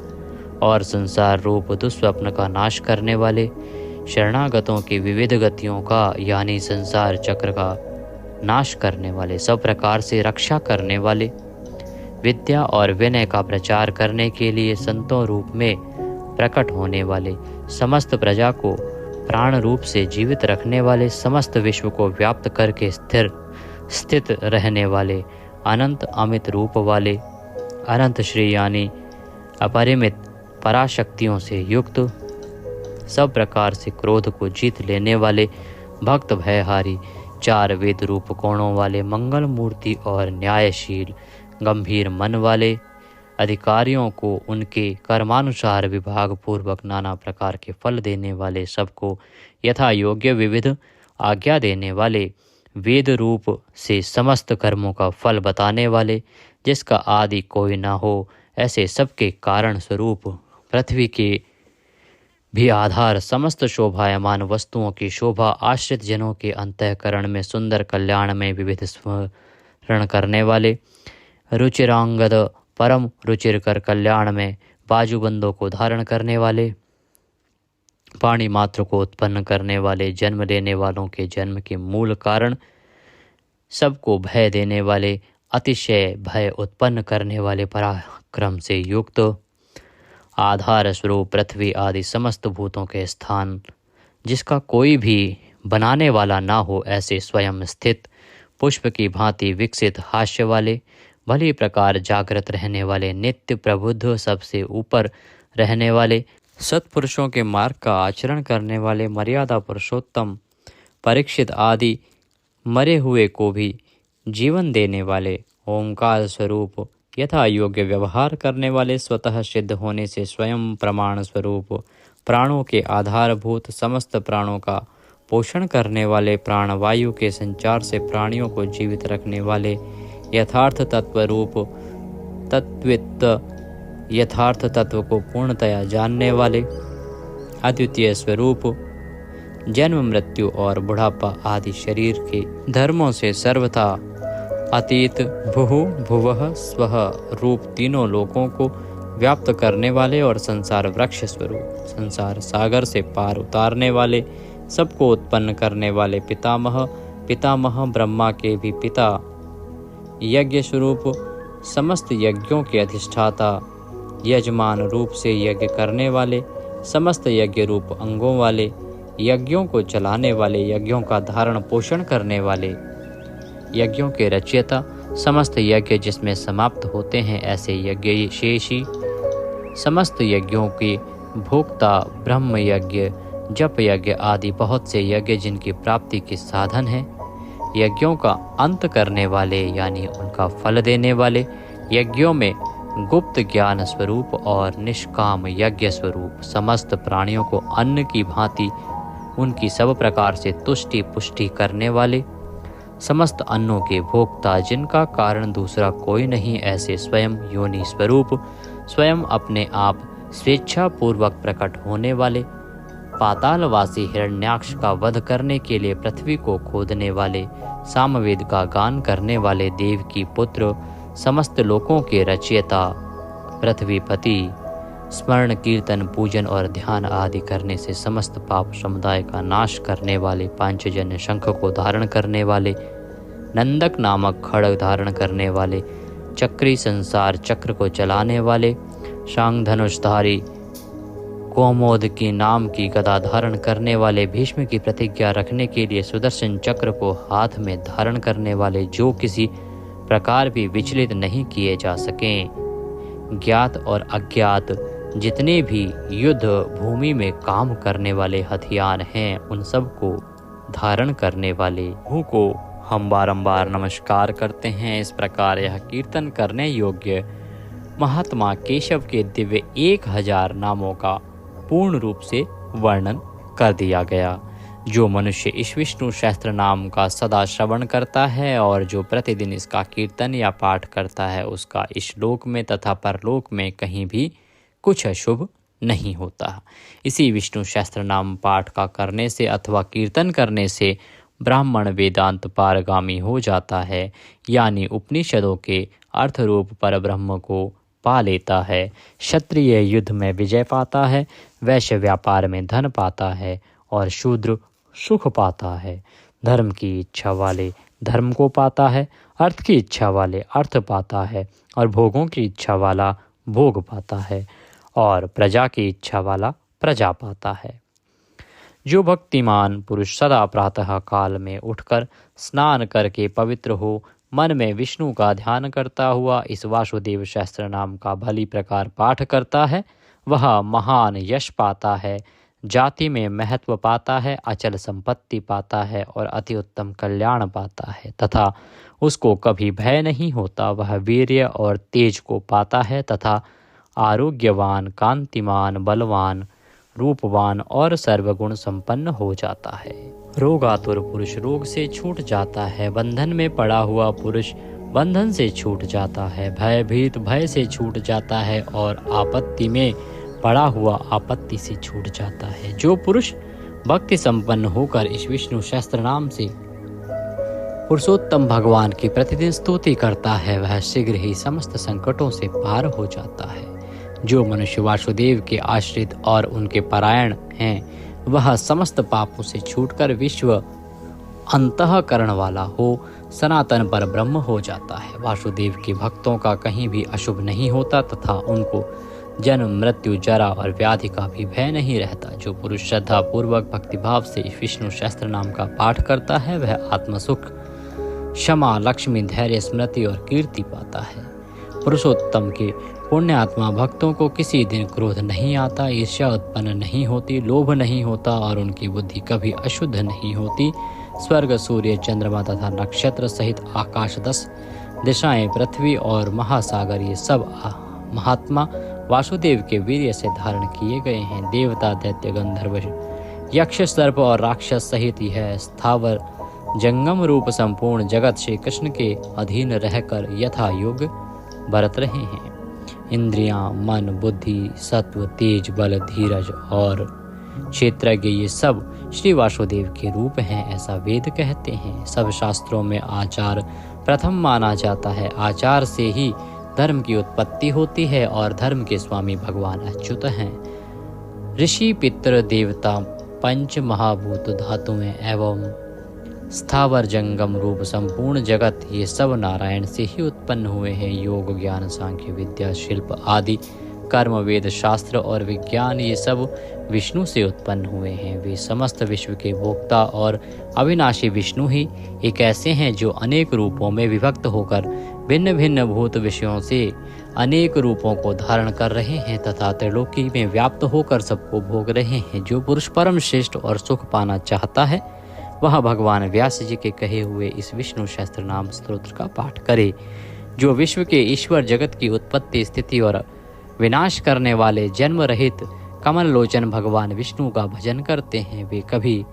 और संसार रूप दुस्वप्न का नाश करने वाले, शरणागतों की विविध गतियों का यानी संसार चक्र का नाश करने वाले, सब प्रकार से रक्षा करने वाले, विद्या और विनय का प्रचार करने के लिए संतों रूप में प्रकट होने वाले, समस्त प्रजा को प्राण रूप से जीवित रखने वाले, समस्त विश्व को व्याप्त करके स्थित रहने वाले, अनंत अमित रूप वाले, अनंत श्री यानी अपरिमित पराशक्तियों से युक्त, सब प्रकार से क्रोध को जीत लेने वाले, भक्त भयहारी, चार वेद रूप कोणों वाले, मंगल मूर्ति और न्यायशील गंभीर मन वाले, अधिकारियों को उनके कर्मानुसार विभाग पूर्वक नाना प्रकार के फल देने वाले, सबको यथा योग्य विविध आज्ञा देने वाले, वेद रूप से समस्त कर्मों का फल बताने वाले, जिसका आदि कोई न हो, ऐसे सबके कारण स्वरूप, पृथ्वी के भी आधार, समस्त शोभायमान वस्तुओं की शोभा, आश्रित जनों के अंतःकरण में सुंदर कल्याण में विविध स्मरण करने वाले, रुचिरांगद परम रुचिरकर कल्याण में बाजूबंदों को धारण करने वाले, पाणी मात्र को उत्पन्न करने वाले, जन्म लेने वालों के जन्म के मूल कारण, सबको भय देने वाले, अतिशय भय उत्पन्न करने वाले, पराक्रम से युक्त, आधार स्वरूप पृथ्वी आदि समस्त भूतों के स्थान, जिसका कोई भी बनाने वाला ना हो, ऐसे स्वयं स्थित, पुष्प की भांति विकसित हास्य वाले, भली प्रकार जागृत रहने वाले, नित्य प्रबुद्ध, सबसे ऊपर रहने वाले, सत्पुरुषों के मार्ग का आचरण करने वाले, मर्यादा पुरुषोत्तम परीक्षित आदि मरे हुए को भी जीवन देने वाले, ओंकार स्वरूप यथा योग्य व्यवहार करने वाले, स्वतः सिद्ध होने से स्वयं प्रमाण स्वरूप, प्राणों के आधारभूत, समस्त प्राणों का पोषण करने वाले, प्राणवायु के संचार से प्राणियों को जीवित रखने वाले, यथार्थ तत्व रूप तत्वित, यथार्थ तत्व को पूर्णतया जानने वाले, अद्वितीय स्वरूप, जन्म मृत्यु और बुढ़ापा आदि शरीर के धर्मों से सर्वथा अतीत, भुः भुवः स्वः रूप तीनों लोकों को व्याप्त करने वाले और संसार वृक्ष स्वरूप, संसार सागर से पार उतारने वाले, सबको उत्पन्न करने वाले, पितामह, पितामह ब्रह्मा के भी पिता, यज्ञ स्वरूप, समस्त यज्ञों के अधिष्ठाता, यजमान रूप से यज्ञ करने वाले, समस्त यज्ञ रूप अंगों वाले, यज्ञों को चलाने वाले, यज्ञों का धारण पोषण करने वाले, यज्ञों के रचयिता, समस्त यज्ञ जिसमें समाप्त होते हैं ऐसे यज्ञ शेषी, समस्त यज्ञों के भोक्ता, ब्रह्म यज्ञ, जप यज्ञ आदि बहुत से यज्ञ जिनकी प्राप्ति के साधन है, यज्ञों का अंत करने वाले यानी उनका फल देने वाले, यज्ञों में गुप्त ज्ञान स्वरूप और निष्काम यज्ञ स्वरूप, समस्त प्राणियों को अन्न की भांति उनकी सब प्रकार से तुष्टि पुष्टि करने वाले, समस्त अन्नों के भोक्ता, जिनका कारण दूसरा कोई नहीं, ऐसे स्वयं योनि स्वरूप, स्वयं अपने आप स्वेच्छा पूर्वक प्रकट होने वाले, पातालवासी हिरण्याक्ष का वध करने के लिए पृथ्वी को खोदने वाले, सामवेद का गान करने वाले, देव की पुत्र, समस्त लोकों के रचयिता, पृथ्वीपति, स्मरण कीर्तन पूजन और ध्यान आदि करने से समस्त पाप समुदाय का नाश करने वाले, पांचजन्य शंख को धारण करने वाले, नंदक नामक खड्ग धारण करने वाले, चक्री संसार चक्र को चलाने वाले, शांग धनुषधारी, कोमोद की नाम की गदा धारण करने वाले, भीष्म की प्रतिज्ञा रखने के लिए सुदर्शन चक्र को हाथ में धारण करने वाले, जो किसी प्रकार भी विचलित नहीं किए जा सकें, ज्ञात और अज्ञात जितने भी युद्ध भूमि में काम करने वाले हथियार हैं उन सब को धारण करने वाले, प्रभु को हम बारंबार नमस्कार करते हैं। इस प्रकार यह कीर्तन करने योग्य महात्मा केशव के दिव्य 1000 नामों का पूर्ण रूप से वर्णन कर दिया गया। जो मनुष्य इस विष्णु सहस्त्र नाम का सदा श्रवण करता है और जो प्रतिदिन इसका कीर्तन या पाठ करता है, उसका इस लोक में तथा परलोक में कहीं भी कुछ अशुभ नहीं होता। इसी विष्णु सहस्त्र नाम पाठ का करने से अथवा कीर्तन करने से ब्राह्मण वेदांत पारगामी हो जाता है, यानी उपनिषदों के अर्थ रूप पर ब्रह्म को पा लेता है। क्षत्रिय युद्ध में विजय पाता है, वैश्य व्यापार में धन पाता है और शूद्र सुख पाता है। धर्म की इच्छा वाले धर्म को पाता है, अर्थ की इच्छा वाले अर्थ पाता है और भोगों की इच्छा वाला भोग पाता है और प्रजा की इच्छा वाला प्रजा पाता है। जो भक्तिमान पुरुष सदा प्रातः काल में उठकर स्नान करके पवित्र हो मन में विष्णु का ध्यान करता हुआ इस वासुदेव सहस्त्र नाम का भली प्रकार पाठ करता है, वह महान यश पाता है, जाति में महत्व पाता है, अचल संपत्ति पाता है और अति उत्तम कल्याण पाता है तथा उसको कभी भय नहीं होता। वह वीर्य और तेज को पाता है तथा आरोग्यवान, कांतिमान, बलवान, रूपवान और सर्वगुण संपन्न हो जाता है। रोगातुर पुरुष रोग से छूट जाता है, बंधन में पड़ा हुआ पुरुष बंधन से छूट जाता है, भयभीत भय से छूट जाता है और आपत्ति में पड़ा हुआ आपत्ति से छूट जाता है। जो पुरुष भक्ति संपन्न होकर इस विष्णु सहस्त्र नाम से पुरुषोत्तम भगवान की प्रतिदिन स्तुति करता है, वह शीघ्र ही समस्त संकटों से पार हो जाता है। जो मनुष्य वासुदेव के आश्रित और उनके परायण हैं, वह समस्त पापों से छूटकर विश्व अंतःकरण वाला हो सनातन पर ब्रह्म हो जाता है। वासुदेव के भक्तों का कहीं भी अशुभ नहीं होता तथा उनको जन्म, मृत्यु, जरा और व्याधि का भी भय नहीं रहता। जो पुरुष श्रद्धा पूर्वक भक्तिभाव से विष्णु सहस्त्र नाम का पाठ करता है, वह आत्मसुख, क्षमा, लक्ष्मी, धैर्य, स्मृति और कीर्ति पाता है। पुरुषोत्तम के पुण्य आत्मा भक्तों को किसी दिन क्रोध नहीं आता, ईर्ष्या उत्पन्न नहीं होती, लोभ नहीं होता और उनकी बुद्धि कभी अशुद्ध नहीं होती। स्वर्ग, सूर्य, चंद्रमा तथा नक्षत्र सहित आकाश, 10 दिशाएं, पृथ्वी और महासागर, ये सब महात्मा वासुदेव के वीर्य से धारण किए गए हैं। देवता, दैत्य, गंधर्व, यक्ष, सर्प और राक्षस सहित यह स्थावर जंगम रूप संपूर्ण जगत श्री कृष्ण के अधीन रहकर यथा योग बरत रहे हैं। इंद्रियां, मन, बुद्धि, सत्व, तेज, बल, धीरज और क्षेत्रज्ञ, ये सब श्री वासुदेव के रूप हैं, ऐसा वेद कहते हैं। सब शास्त्रों में आचार प्रथम माना जाता है। आचार से ही धर्म की उत्पत्ति होती है और धर्म के स्वामी भगवान अच्युत हैं। ऋषि, पितृ, देवता, पंच महाभूत, धातुएं एवं स्थावर जंगम रूप संपूर्ण जगत, ये सब नारायण से ही उत्पन्न हुए हैं। योग, ज्ञान, सांख्य, विद्या, शिल्प आदि कर्म, वेद, शास्त्र और विज्ञान, ये सब विष्णु से उत्पन्न हुए हैं। वे समस्त विश्व के भोक्ता और अविनाशी विष्णु ही एक ऐसे हैं जो अनेक रूपों में विभक्त होकर भिन्न भिन्न भूत विषयों से अनेक रूपों को धारण कर रहे हैं तथा त्रिलोकी में व्याप्त होकर सबको भोग रहे हैं। जो पुरुष परम श्रेष्ठ और सुख पाना चाहता है, वह भगवान व्यास जी के कहे हुए इस विष्णु सहस्त्र नाम स्तोत्र का पाठ करे। जो विश्व के ईश्वर, जगत की उत्पत्ति, स्थिति और विनाश करने वाले जन्म रहित कमल लोचन भगवान विष्णु का भजन करते हैं, वे कभी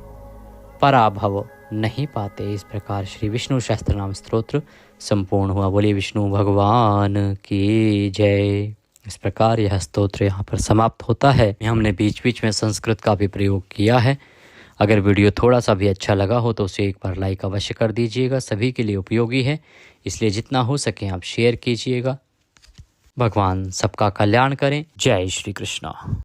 पराभव नहीं पाते। इस प्रकार श्री विष्णु सहस्त्र नाम स्तोत्र संपूर्ण हुआ। बोले विष्णु भगवान की जय। इस प्रकार यह स्तोत्र यहाँ पर समाप्त होता है। हमने बीच बीच में संस्कृत का भी प्रयोग किया है। अगर वीडियो थोड़ा सा भी अच्छा लगा हो तो उसे एक बार लाइक अवश्य कर दीजिएगा। सभी के लिए उपयोगी है, इसलिए जितना हो सके आप शेयर कीजिएगा। भगवान सबका कल्याण करें। जय श्री कृष्णा।